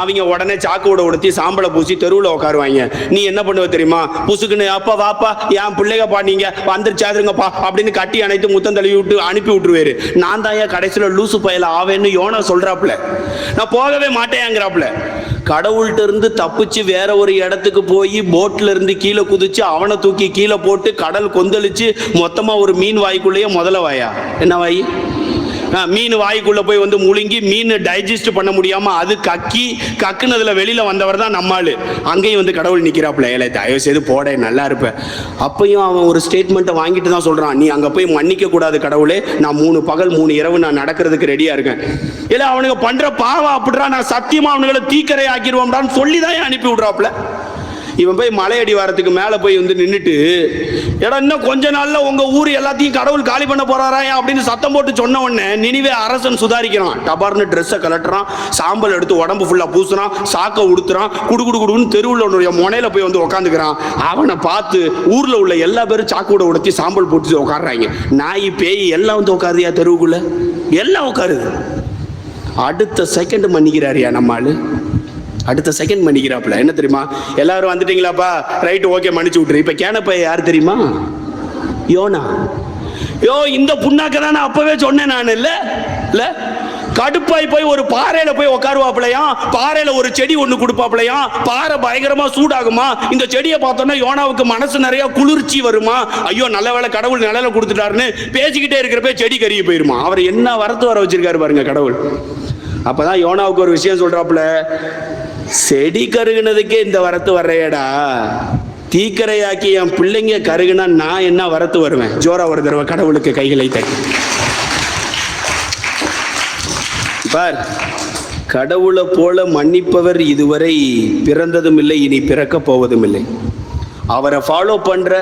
அவங்க உடனே சாக்கோட உடுத்தி சாம்பலை பூசி தெருவில் உட்காருவாங்க. நீ என்ன பண்ணுவ தெரியுமா, புசுக்குன்னு அப்பா வாப்பா என் பிள்ளைங்கப்பா நீங்கள் வந்துருச்சாதுங்கப்பா அப்படின்னு கட்டி அணைத்து முத்தம் தள்ளி விட்டு அனுப்பி விட்டுருவாரு. நான் தான் கடைசியில் லூசு பயல ஆவேன்னு யோனா சொல்றாப்ல, நான் போகவே மாட்டேங்கிறாப்ல. கடவுள்கிட்ட இருந்து தப்பிச்சு வேற ஒரு இடத்துக்கு போய் போட்ல இருந்து கீழே குதிச்சு அவனை தூக்கி கீழே போட்டு கடல் கொந்தளிச்சு மொத்தமா ஒரு மீன் வாய்க்குள்ளேயே முதல்ல வாயா, என்ன வாய் மீன் வாய்க்குள்ள போய் வந்து முழுங்கி மீன் டைஜஸ்ட் பண்ண முடியாம அது கக்குனதுல வெளியில வந்தவர் தான் நம்மாளு. அங்கேயும் வந்து கடவுள் நிக்கிறாப்புல, ஏழை தயவு செய்து போட நல்லா இருப்ப. அப்பயும் அவன் ஒரு ஸ்டேட்மெண்ட்டை வாங்கிட்டு தான் சொல்றான், நீ அங்க போய் மன்னிக்க கூடாது கடவுளே, நான் 3 பகல் 3 இரவு நான் நடக்கிறதுக்கு ரெடியா இருக்கேன். இல்ல அவனுக்கு பண்ற பாவம் அப்படிடா, நான் சத்தியமா அவனுங்களை தீக்கரை ஆக்கிடுவோம்டான்னு சொல்லிதான் அனுப்பி விடுறாப்புல. இவன் போய் மலையடி வாரத்துக்கு மேல போய் வந்து நின்றுட்டு, ஏடா இன்னும் கொஞ்ச நாள்ல உங்க ஊர் எல்லாத்தையும் கடவுள் காலி பண்ண போறாரா அப்படின்னு சத்தம் போட்டு சொன்ன உடனே நினிவே அரசன் சுதாரிக்கிறான். டபார்னு ட்ரெஸ்ஸை கலட்டுறான், சாம்பல் எடுத்து உடம்பு ஃபுல்லா பூசுறான், சாக்க உடுத்துறான், குடுன்னு தெருவில் ஒன்றுடைய முனையில போய் வந்து உட்காந்துக்கிறான். அவனை பார்த்து ஊர்ல உள்ள எல்லா பேரும் சாக்கூட உடுத்தி சாம்பல் போட்டு உட்காடுறாங்க. நாய் பேய் எல்லாம் வந்து உட்காருதியா, தெருவுக்குள்ள எல்லாம் உட்காருது. அடுத்த செகண்ட் மன்னிக்கிறாரியா நம்மாளு, அடுத்த செகண்ட் மன்னிக்கிறாப்புல. என்ன தெரியுமா, எல்லாரும் வந்துட்டீங்களாப்பா, ரைட் ஓகே மன்னிச்சு விட்டுரு. இப்ப கேனப்ப யார் தெரியுமா, யோனா. இந்த புண்ணாக்க தான் நான் அப்பவே சொன்னேன் நான். இல்ல கடுப்பாய் போய் ஒரு பாறையில போய் உட்காருவாப்பிலையா, பாறையில ஒரு செடி ஒண்ணு கொடுப்பாப்பிலையா, பாறை பயங்கரமா சூடாகுமா, இந்த செடியை பார்த்தோன்னா யோனாவுக்கு மனசு நிறைய குளிர்ச்சி வருமா, ஐயோ நல்ல வேளை கடவுள் நிழல கொடுத்துட்டாருன்னு பேசிக்கிட்டே இருக்கிறப்ப செடி கருகி போயிருமா. அவர் என்ன வரத்து வர வச்சிருக்காரு பாருங்க கடவுள். அப்பதான் யோனாவுக்கு ஒரு விஷயம் சொல்றாப்புல, செடி கருகுனதுக்கே இந்த வரத்து வர்றையடா, தீக்கரையாக்கி என் பிள்ளைங்க கருகுனா நான் என்ன வரத்து வருவேன். ஜோரா ஒரு தடவை கடவுளுக்கு கைகளை தட்டி பார். கடவுளை போல மன்னிப்பவர் இதுவரை பிறந்ததும் இல்லை, இனி பிறக்க போவதும் இல்லை. அவரை ஃபாலோ பண்ற,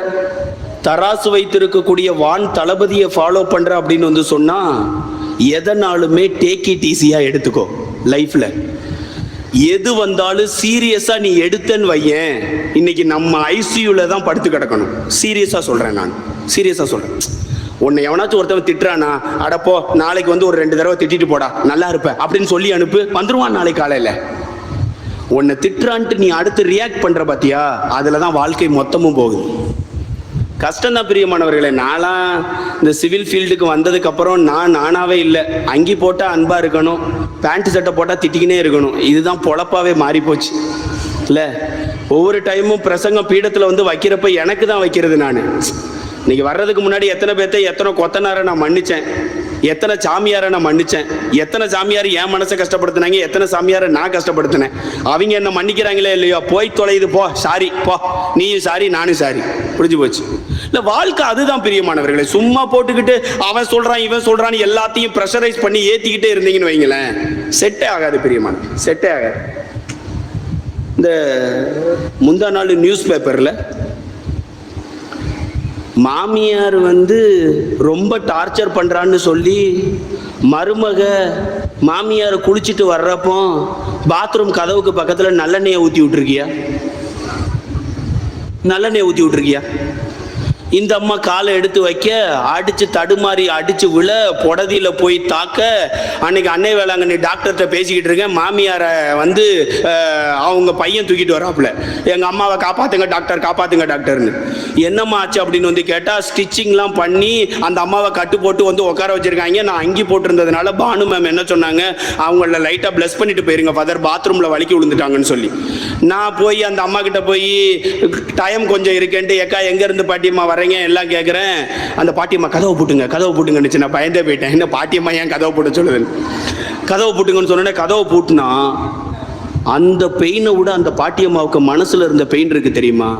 தராசு வைத்திருக்கக்கூடிய வான் தளபதியை ஃபாலோ பண்ற அப்படின்னு வந்து சொன்னா, எதனாலுமே டேக் இட் ஈஸியா எடுத்துக்கோ. லைஃப்ல எது வந்தாலும் சீரியஸா நீ எடுத்தன்னு வையேன், இன்னைக்கு நம்ம ஐசியூல தான் படுத்து கிடக்கணும். சீரியஸா சொல்றேன், நான் சீரியஸா சொல்றேன். உன்னை எவனாச்சும் ஒருத்தவன் திட்டுறானா, அடப்போ நாளைக்கு வந்து ஒரு 2 தடவை திட்டிட்டு போடா நல்லா இருப்ப அப்படின்னு சொல்லி அனுப்பு, வந்துருவான் நாளைக்கு காலையில. உன்னை திட்டுறான்ட்டு நீ அடுத்து ரியாக்ட் பண்ற பாத்தியா, அதுலதான் வாழ்க்கை மொத்தமும் போகுது. கஷ்டம்தான் பிரியமானவர்களே. நான்லாம் இந்த சிவில் ஃபீல்டுக்கு வந்ததுக்கு அப்புறம் நானாவே இல்லை. அங்கி போட்டால் அன்பா இருக்கணும், பேண்ட் சட்டை போட்டால் திட்டிக்கினே இருக்கணும். இதுதான் பொழப்பாவே மாறி போச்சு இல்லை. ஒவ்வொரு டைமும் பிரசங்கம் பீடத்தில் வந்து வைக்கிறப்ப எனக்கு தான் வைக்கிறது. நான் இன்னைக்கு வர்றதுக்கு முன்னாடி எத்தனை பேர்த்த எத்தனை கொத்தனாரை நான் மன்னிச்சேன், எத்தனை சாமியாரை நான் மன்னிச்சேன், எத்தனை சாமியார் என் மனசை கஷ்டப்படுத்தினாங்க, எத்தனை சாமியாரை நான் கஷ்டப்படுத்தினேன். அவங்க என்ன மன்னிக்கிறாங்களே இல்லையோ, போய் தொலைது போ, சாரி போ, நீயும் சாரி நானும் சாரி, புரிஞ்சு போச்சு. இல்லை வாழ்க்கை அதுதான் பிரியமானவர்களே. சும்மா போட்டுக்கிட்டு அவன் சொல்றான் இவன் சொல்றான்னு எல்லாத்தையும் ப்ரெஷரைஸ் பண்ணி ஏற்றிக்கிட்டே இருந்தீங்கன்னு வைங்களேன், செட்டே ஆகாது பிரியமான, செட்டே ஆகாது. இந்த முந்தா நாள் நியூஸ் பேப்பரில் மாமியார் வந்து ரொம்ப டார்ச்சர் பண்றான்னு சொல்லி மருமக மாமியார் குளிச்சுட்டு வர்றப்போ பாத்ரூம் கதவுக்கு பக்கத்துல நல்லெண்ணெயை ஊற்றி விட்டுருக்கியா, நல்லெண்ணெயை ஊற்றி விட்டுருக்கியா. இந்த அம்மா காலை எடுத்து வைக்க அடிச்சு தடுமாறி அடிச்சு விழ புடதியில போய் தாக்க. அன்னைக்கு அன்னை வேளாங்கண்ணி டாக்டர்கிட்ட பேசிக்கிட்டு இருக்கேன், மாமியாரை வந்து அவங்க பையன் தூக்கிட்டு வராப்புல, எங்க அம்மாவை காப்பாத்துங்க டாக்டர் காப்பாத்துங்க டாக்டர்னு. என்னம்மா ஆச்சு அப்படின்னு வந்து கேட்டா, ஸ்டிச்சிங்லாம் பண்ணி அந்த அம்மாவை கட்டு போட்டு வந்து உட்கார வச்சிருக்காங்க. நான் அங்கி போட்டிருந்ததுனால பானு மேம் என்ன சொன்னாங்க, அவங்கள லைட்டா பிளஸ் பண்ணிட்டு போயிருங்க ஃபாதர், பாத்ரூம்ல வலிக்கி விழுந்துட்டாங்கன்னு சொல்லி. நான் போய் அந்த அம்மா கிட்ட போய் டைம் கொஞ்சம் இருக்கேன்ட்டு, ஏக்கா எங்க இருந்து பாட்டியம்மா வரீங்க எல்லாம் கேட்குறேன். அந்த பாட்டியம்மா கதவை பூட்டுங்கன்னு நான் பயந்தே போயிட்டேன். என்ன பாட்டியம்மா ஏன் கதவை பூட்ட சொல்லுது, கதவை பூட்டுங்கன்னு சொன்னோன்னே கதவை பூட்டினா அந்த பெயினை விட அந்த பாட்டியம்மாவுக்கு மனசுல இருந்த பெயின் இருக்கு தெரியுமா.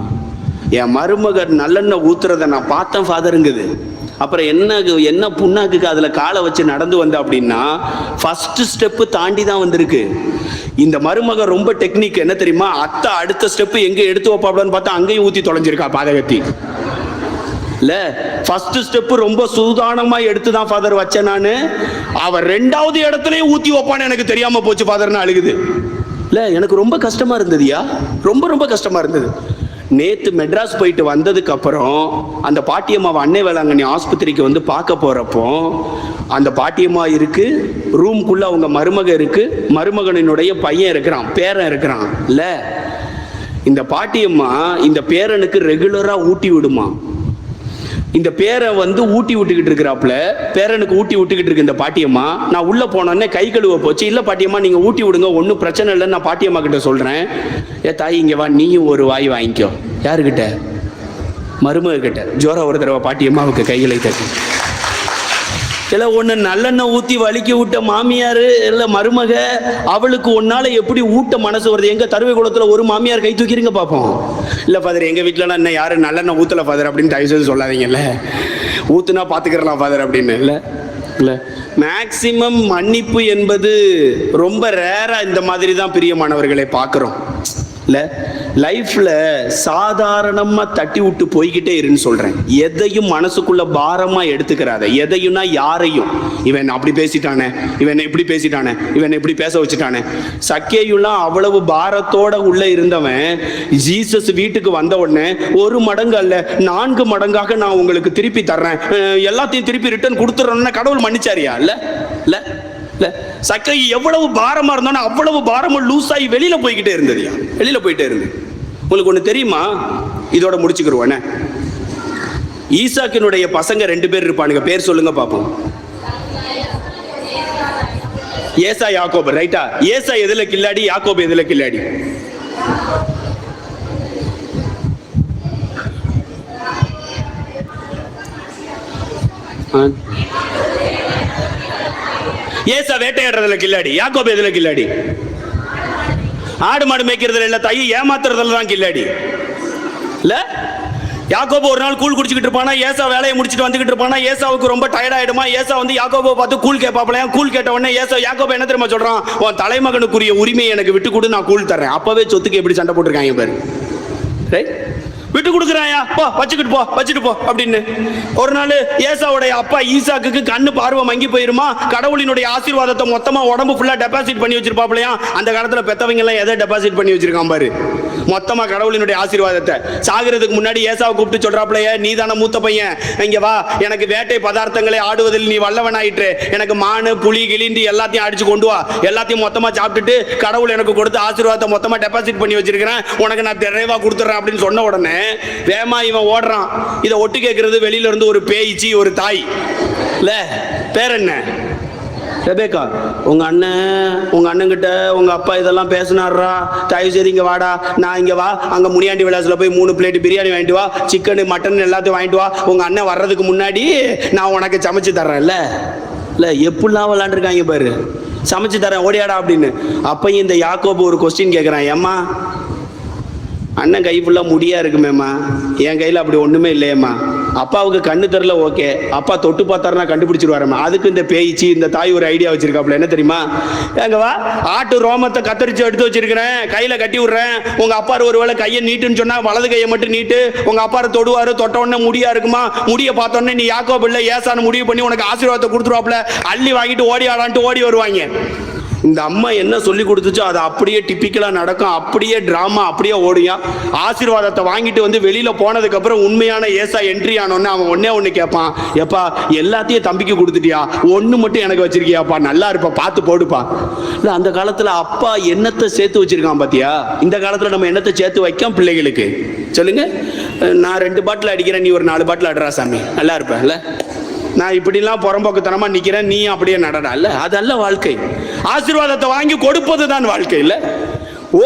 என் மருமகர் நல்லெண்ணெய் ஊத்துறத நான் பார்த்தேன் ஃபாதருங்குது. அப்புறம் என்ன புண்ணாக்குக்கு அதில் காலை வச்சு நடந்து வந்த அப்படின்னா, ஃபர்ஸ்ட் ஸ்டெப்பு தாண்டி தான் வந்திருக்கு. இந்த மருமக ரொம்ப டெக்னிக் என்ன தெரியுமா, அத்தை அடுத்த ஸ்டெப்பு எங்கே எடுத்து வைப்பாப்லன்னு பார்த்தா அங்கேயும் ஊற்றி தொலைஞ்சிருக்கா பாதகத்தி. இல்ல ஃபர்ஸ்ட் ஸ்டெப் ரொம்ப சூதானமா எடுத்து தான் ஃபாதர் வச்சேன் நானு. அவர் 2வது இடத்துலயும் ஊத்தி வைப்பான்னு எனக்கு தெரியாம போச்சு ஃபாதர்னு அழுகுது. இல்ல எனக்கு ரொம்ப கஷ்டமா இருந்ததுயா, ரொம்ப கஷ்டமா இருந்தது. நேத்து மெட்ராஸ் போயிட்டு வந்ததுக்கு அப்புறம் அந்த பாட்டியம்மாவை அன்னை வேளாங்கண்ணி ஆஸ்பத்திரிக்கு வந்து பார்க்க போறப்போ, அந்த பாட்டியம்மா இருக்கு, ரூம்குள்ள அவங்க மருமக இருக்கு, மருமகனினுடைய பையன் இருக்கிறான், பேரன் இருக்கிறான். இல்ல இந்த பாட்டியம்மா இந்த பேரனுக்கு ரெகுலரா ஊட்டி விடுமா. இந்த பேரை வந்து ஊட்டி விட்டுக்கிட்டு இருக்கிறாப்புல, பேரனுக்கு ஊட்டி விட்டுக்கிட்டு இருக்கு இந்த பாட்டியம்மா. நான் உள்ள போனோடனே கை கழுவ போச்சு. இல்ல பாட்டியம்மா நீங்க ஊட்டி விடுங்க, ஒன்றும் பிரச்சனை இல்லைன்னு நான் பாட்டியம்மா கிட்ட சொல்றேன். ஏ தாய் இங்க வா, நீயும் ஒரு வாய் வாங்கிக்கோ. யாருக்கிட்ட, மருமக கிட்ட. ஜோரா ஒரு தடவை பாட்டியம்மாவுக்கு கைகளை தட்டி. இல்லை ஒன்று நல்லெண்ணெய் ஊற்றி வலிக்கி விட்ட மாமியார் இல்லை மருமக, அவளுக்கு ஒன்னால எப்படி ஊட்ட மனசு வருது? எங்கள் தருவை குளத்தில் ஒரு மாமியார் கை தூக்கிறீங்க பார்ப்போம். இல்லை ஃபாதர், எங்கள் வீட்டிலலாம் இன்னும் யாரும் நல்லெண்ணெய் ஊற்றலை ஃபாதர் அப்படின்னு தயவு செய்து சொல்லாதீங்கல்ல. ஊற்றுனா பார்த்துக்கிறலாம் ஃபாதர் அப்படின்னு. இல்லை மேக்சிமம் மன்னிப்பு என்பது ரொம்ப ரேராக இந்த மாதிரி தான் பிரியமானவர்களை பார்க்குறோம். இல்லை லைஃப்பில் சாதாரணமாக தட்டி விட்டு போய்கிட்டே இருன்னு சொல்கிறேன். எதையும் மனசுக்குள்ளே பாரமாக எடுத்துக்கிறாத. எதையும்னா யாரையும், இவன் அப்படி பேசிட்டானே, இவன் இப்படி பேசிட்டானே, இவன் இப்படி பேச வச்சுட்டானே. சக்கேயுலாம் அவ்வளவு பாரத்தோட உள்ளே இருந்தவன் ஜீசஸ் வீட்டுக்கு வந்த உடனே 1 மடங்கு அல்ல 4 மடங்காக நான் உங்களுக்கு திருப்பி தர்றேன், எல்லாத்தையும் திருப்பி ரிட்டர்ன் கொடுத்துட்றேன்னு கடவுள் மன்னிச்சாரியா? இல்லை இல்லை இல்லை. சக்கை எவ்வளவு பாரமா இருந்தாலும் அவ்வளவு பாரமும் லூஸ் ஆகி வெளியில போய்கிட்டே இருந்ததுயா, வெளியில போயிட்டே இருந்தது. உங்களுக்கு ஒண்ணு தெரியுமா? இதோட முடிச்சுக்கிருவானே. ஈசாக்கினுடைய பசங்க 2 பேர் இருப்பானுங்க. பேர் சொல்லுங்க பாப்போம். ஏசா யாக்கோபு, ரைட்டா? ஏசா எதுல கில்லாடி, யாக்கோபு எதுல கில்லாடி? ஏசா வேட்டையாடுறதுல கில்லாடி, யாக்கோபு எதுல கில்லாடி? ஆடு மாடு மேய்க்கிறதுல இல்ல தாயி, ஏமாத்துறதுல தான் கில்லாடி. இல்ல யாக்கோபு ஒரு நாள் கூழ் குடிச்சுக்கிட்டு இருப்பானா, ஏசா வேலையை முடிச்சுட்டு வந்துகிட்டு இருப்பானா, ஏசாவுக்கு ரொம்ப டயர்ட் ஆயிடுமா. ஏசா வந்து யாக்கோபை பார்த்து கூழ் கேட்பாப்லையா. கூழ் கேட்ட உடனே யாக்கோபு என்ன தெரியுமா சொல்றான்? உன் தலைமகனுக்குரிய உரிமையை எனக்கு விட்டு கொடு, நான் கூழ் தர்றேன். அப்பவே சொத்துக்கு எப்படி சண்டை போட்டிருக்காங்க பாரு. ரைட், விட்டு கொடுக்குறாயா, போ வச்சுக்கிட்டு போ, வச்சுட்டு போ அப்படின்னு. ஒரு நாள் ஏசாவுடைய அப்பா ஈசாக்கு கண்ணு பார்வை மங்கி போயிருமா. கடவுளினுடைய ஆசீர்வாதத்தை மொத்தமா உடம்பு ஃபுல்லா டெபாசிட் பண்ணி வச்சிருப்பாப்லையா. அந்த காலத்துல பெத்தவங்க எல்லாம் எதை டெபாசிட் பண்ணி வச்சிருக்கான் பாரு, மொத்தமா கடவுளினுடைய ஆசீர்வாதத்தை. சாகிறதுக்கு முன்னாடி ஏசாவை கூப்பிட்டு சொல்றாப்லையே, நீ தானே மூத்த பையன், இங்க வா, எனக்கு வேட்டை பதார்த்தங்களை ஆடுவதில் நீ வல்லவன் ஆயிற்று, எனக்கு மானு புலி கிளிண்டி எல்லாத்தையும் அடிச்சு கொண்டு வா, எல்லாத்தையும் மொத்தமா சாப்பிட்டுட்டு கடவுள் எனக்கு கொடுத்த ஆசீர்வாதத்தை மொத்தமா டெபாசிட் பண்ணி வச்சிருக்கிறேன், உனக்கு நான் நிறைவா கொடுத்துறேன் அப்படின்னு சொன்ன உடனே வேமா இவன் ஓடுறான். இதை ஒட்டு கேட்கறது வெளியில இருந்து ஒரு பேய்ச்சி, ஒரு தாய். இல்ல பேர் என்ன? ரெபேக்கா. உங்க அண்ணன் கிட்ட உங்க அப்பா இதெல்லாம் பேசினாரா, தயவு செய்து இங்க வாடா, நான் இங்க வா, அங்க முனியாண்டி விலாசில் போய் 3 பிளேட் பிரியாணி வாங்கிட்டு வா, சிக்கனு மட்டன் எல்லாத்தையும் வாங்கிட்டு வா, உங்க அண்ணன் வர்றதுக்கு முன்னாடி நான் உனக்கு சமைச்சு தர்றேன்ல. இல்ல எப்படிலாம் விளாண்டுருக்காங்க பாரு, சமைச்சு தரேன் ஓடியாடா அப்படின்னு. அப்பயும் இந்த யாக்கோபு ஒரு கொஸ்டின் கேட்குறான், ஏம்மா அண்ணன் கை ஃபுல்லாக முடியா இருக்குமேம்மா, என் கையில் அப்படி ஒன்றுமே இல்லையம்மா. அப்பாவுக்கு கண்ணு தெரில, ஓகே, அப்பா தொட்டு பார்த்தாருன்னா கண்டுபிடிச்சிருவாரம்மா. அதுக்கு இந்த பேய்ச்சி இந்த தாய் ஒரு ஐடியா வச்சிருக்காப்புல. என்ன தெரியுமா? எங்க வா, ஆட்டு ரோமத்தை கத்தரிச்சு எடுத்து வச்சிருக்கிறேன், கையில் கட்டி விட்றேன். உங்கள் அப்பா ஒருவேளை கையை நீட்டுன்னு சொன்னால் வலது கையை மட்டும் நீட்டு, உங்கள் அப்பா தொடுவார், தொட்ட உடனே முடியா இருக்குமா, முடியை பார்த்தோன்னே நீ யாக்கோபு இல்லை ஏசான்னு முடிவு பண்ணி உனக்கு ஆசீர்வாதத்தை கொடுத்துருவாப்புல. அள்ளி வாங்கிட்டு ஓடி ஆடான்ட்டு ஓடி வருவாங்க. இந்த அம்மா என்ன சொல்லி கொடுத்துச்சோ அது அப்படியே டிப்பிக்கலா நடக்கும், அப்படியே டிராமா அப்படியே ஓடியான். ஆசீர்வாதத்தை வாங்கிட்டு வந்து வெளியில போனதுக்கு அப்புறம் உண்மையான ஏசா என்ட்ரி ஆனோன்னு அவன் ஒண்ணு கேட்பான், எப்பா எல்லாத்தையும் தம்பிக்கு கொடுத்துட்டியா, ஒண்ணு மட்டும் எனக்கு வச்சிருக்கியாப்பா, நல்லா இருப்பா, பார்த்து போடுப்பா. இல்ல அந்த காலத்துல அப்பா என்னத்தை சேர்த்து வச்சிருக்கான் பாத்தியா? இந்த காலத்துல நம்ம என்னத்தை சேர்த்து வைக்காம பிள்ளைகளுக்கு சொல்லுங்க. நான் 2 பாட்டில் அடிக்கிறேன், நீ ஒரு 4 பாட்டில் அடிறா சாமி, நல்லா இருப்பேன். இல்ல நான் இப்படிலாம் புறம்போக்குத்தனமா நிக்கிறேன், நீ அப்படியே நடடா. இல்ல அதல்ல வாழ்க்கை. ஆசீர்வாதத்தை வாங்கி கொடுப்பது தான் வாழ்க்கை. இல்ல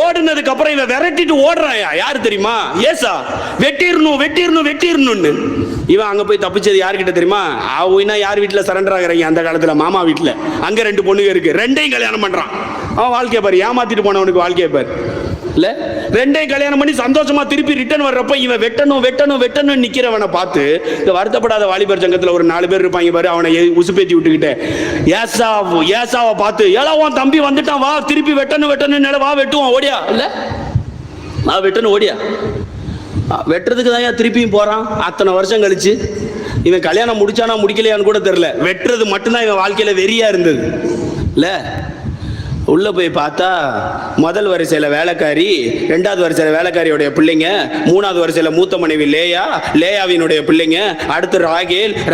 ஓடுனதுக்கு அப்புறம் இவன் விரட்டிட்டு ஓடுறாயா, யாரு தெரியுமா? ஏசா. வெட்டிடணும்னு இவன் அங்க போய் தப்பிச்சது யாருக்கிட்ட தெரியுமா? அவனா யார் வீட்டுல சரண்டர் ஆகுறாங்க அந்த காலத்துல? மாமா வீட்டுல. அங்க 2 பொண்ணுங்க இருக்கு, 2ஐயும் கல்யாணம் பண்றான். அவன் வாழ்க்கைய பாரு, ஏமாத்திட்டு போனவனுக்கு வாழ்க்கைய பாரு. இல்ல 2ஐயும் கல்யாணம் பண்ணி சந்தோஷமா திருப்பி ரிட்டர்ன் வர்றப்ப இவன் வெட்டணும் நிக்கிறவனை பார்த்து இந்த வருத்தப்படாத வாலிபர் சங்கத்துல ஒரு 4 பேர் இருப்பாங்க பாரு, அவனை உசுப்பேத்தி விட்டுக்கிட்டே ஏசாவை பார்த்து, ஏலா உன் தம்பி வந்துட்டான், வா திருப்பி வெட்டணும் வா வெட்டுவான், ஓடியா. இல்ல வா வெட்டணும் ஓடியா. வெட்டுறதுக்கு தான் திருப்பியும் போறான். அத்தனை வருஷம் கழிச்சு இவன் கல்யாணம் முடிச்சானா முடிக்கலையான்னு கூட தெரியல, வெட்டுறது மட்டும்தான் இவன் வாழ்க்கையில வெறியா இருந்தது. இல்ல உள்ள போய் பார்த்தா முதல் வரிசையில வேலைக்காரி, 2வது வரிசையில வேலைக்காரியோடைய பிள்ளைங்க, 3வது வரிசையில மூத்த மனைவி லேயாவினுடைய பிள்ளைங்க, அடுத்து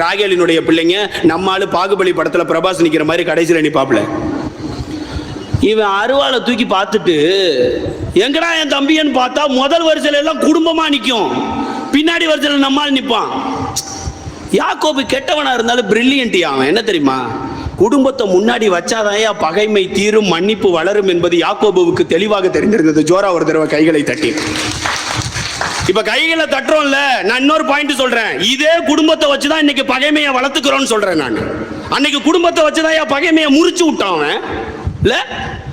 ராகேலினுடைய பிள்ளைங்க. நம்மாலு பாகுபலி படத்துல பிரபாஸ் நிக்கிற மாதிரி கடைசியில் நிப்பாப்ல. இவன் அருவாளை தூக்கி பார்த்துட்டு எங்கடா என் தம்பின்னு பார்த்தா முதல் வரிசையில எல்லாம் குடும்பமா நிற்கும், பின்னாடி வரிசையில நம்மால் நிற்பான். யாக்கோபு கெட்டவனா இருந்தாலும் பிரில்லியன்ட். அவன் என்ன தெரியுமா? குடும்பத்தை முன்னாடி வச்சாதான் பகைமை தீரும், மன்னிப்பு வளரும் என்பது யாக்கோபுவுக்கு தெளிவாக தெரிந்திருந்தது. ஜோரா ஒரு தடவை கைகளை தட்டி இப்ப கைகளை தட்டுறோம்ல, நான் இன்னொரு பாயிண்ட் சொல்றேன். இதே குடும்பத்தை வச்சுதான் இன்னைக்கு பகைமையை வளர்த்துக்கிறோம்னு சொல்றேன் நான். அன்னைக்கு குடும்பத்தை வச்சுதான் பகைமையை முறிச்சு விட்டான் அவன். இல்ல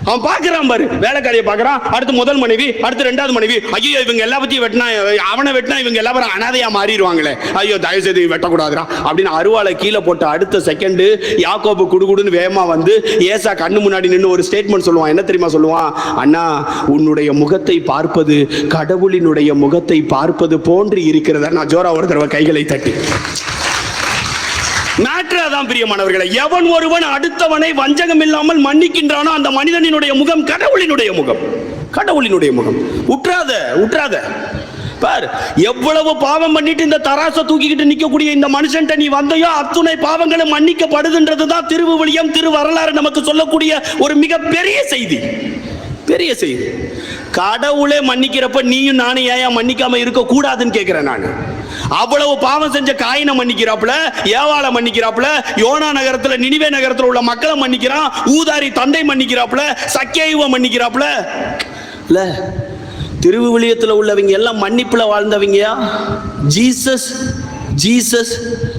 அவன் பாக்குறான் பாரு, வேலைக்காரியை பாக்குறான், அடுத்து முதல் மனைவி, அடுத்து ரெண்டாவது மனைவி. ஐயோ இவங்க எல்லா பத்தியும் வெட்டினா, அவனை வெட்டினா இவங்க எல்லாரும் அனாதையா மாறிடுவாங்களே, ஐயோ தயவு செய்து வெட்டக்கூடாதுரா அப்படின்னு அருவாளை கீழே போட்ட அடுத்த செகண்ட் யாக்கோபு குடுகுடுன்னு வேகமா வந்து ஏசா கண்ணு முன்னாடி நின்று ஒரு ஸ்டேட்மெண்ட் சொல்லுவான். என்ன தெரியுமா சொல்லுவான்? அண்ணா, உன்னுடைய முகத்தை பார்ப்பது கடவுளினுடைய முகத்தை பார்ப்பது போன்று இருக்கிறதா. நான் ஜோரா ஒரு தடவை கைகளை தட்டி மேட்ராதான் பிரியமானவர்களை, எவன் ஒருவன் அடுத்தவனை வஞ்சகம் இல்லாமல் மன்னிக்கின்றானோ அந்த மனிதனினுடைய முகம் கடவுளினுடைய முகம். கடவுளினுடைய முகம். உற்றாத பார், எவ்வளவு பாவம் பண்ணிட்டு இந்த தராசை தூக்கிக்கிட்டு நிக்கக்கூடிய இந்த மனுஷன்ட்ட நீ வந்தையோ அத்துணை பாவங்களும் மன்னிக்கப்படுதுன்றதுதான் திருவிவிலியம், திருவரலாறு நமக்கு சொல்லக்கூடிய ஒரு மிக பெரிய செய்தி. பெரிய செய்தி. கடவுளே மன்னிக்கிறப்ப நீயும் நானும் ஏன் மன்னிக்காம இருக்க கூடாதுன்னு கேட்கிறேன் நான். அவ்வளவு பாவம் செஞ்ச காயினை மன்னிக்கிறாப்புல, ஏவாளை மன்னிக்கிறாப்புல, யோனா நகரத்துல நினிவே நகரத்துல உள்ள மக்களை மன்னிக்கிறான், ஊதாரி தந்தை மன்னிக்கிறாப்புல, சக்கேயுவை மன்னிக்கிறாப்புல. இல்ல திருவிவிலியத்துல உள்ளவங்க எல்லாம் மன்னிப்புல வாழ்ந்தவங்கயா. ஜீசஸ்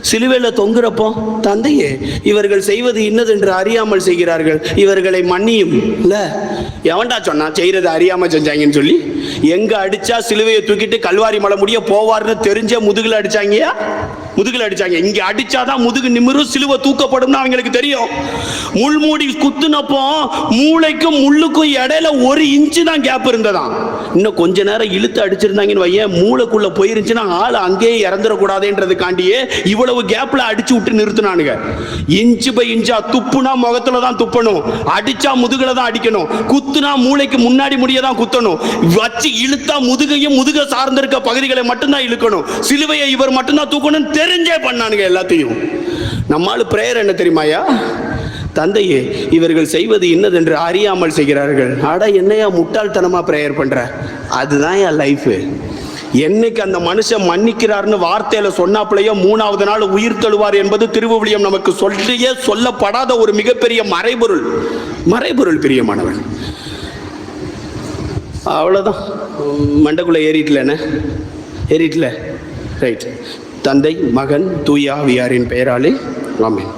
சிலுவையில தொங்குறப்போ, தந்தையே இவர்கள் செய்வது இன்னதென்று அறியாமல் செய்கிறார்கள், இவர்களை மன்னியும். இல்ல எவன்டா சொன்னா செய்யறது அறியாம செஞ்சாங்கன்னு சொல்லி? எங்க அடிச்சா சிலுவையை தூக்கிட்டு கல்வாரி மலை முடிய போவார்னு தெரிஞ்ச முதுகுல அடிச்சாங்கயா. முதுகுல அடிச்சாங்க. இங்க அடிச்சாதான் முதுகு நிமிரும், சிலுவை தூக்கப்படும் அவங்களுக்கு தெரியும். முள்மூடி குத்துனப்போ மூளைக்கும் முள்ளுக்கும் இடையில 1 இன்ச்சு தான் கேப் இருந்ததாம். இன்னும் கொஞ்ச நேரம் இழுத்து அடிச்சிருந்தாங்கன்னு வையன், மூளைக்குள்ள போயிருந்துச்சுன்னா ஆள் அங்கேயே இறந்துடக்கூடாதுன்றதுக்காண்டியே இவ்வளவு கேப்ல அடிச்சு விட்டு நிறுத்தினானுங்க. Inch by இன்ச்சா. துப்புனா முகத்துல தான் துப்பணும், அடிச்சா முதுகுல தான் அடிக்கணும், குத்துனா மூளைக்கு முன்னாடி முடியதான் குத்தணும், வச்சு இழுத்தா முதுகையும் முதுக சார்ந்திருக்க பகுதிகளை மட்டும்தான் இழுக்கணும், சிலுவையை இவர் மட்டும்தான் தூக்கணும் தெரிஞ்சே பண்ணானுங்க எல்லாத்தையும். நம்மால பிரேயர் என்ன தெரியுமாயா? தந்தையே இவர்கள் செய்வது இன்னதென்று அறியாமல் செய்கிறார்கள். அட என்னையா முட்டாள்தனமா பிரேயர் பண்ற? அதுதான் என் லைஃப். என்னைக்கு அந்த மனுஷன் மன்னிக்கிறார்னு வார்த்தையில சொன்னாப்பிலேயே 3வது நாள் உயிர் தழுவார் என்பது திருவிவிலியம் நமக்கு சொல்லியே சொல்லப்படாத ஒரு மிகப்பெரிய மறைபொருள் பிரியமானவன். அவ்வளவுதான். மண்டக்குள்ள ஏறிட்டல ரைட். தந்தை, மகன், தூய ஆவியாரின் பெயராலே ஆமென்.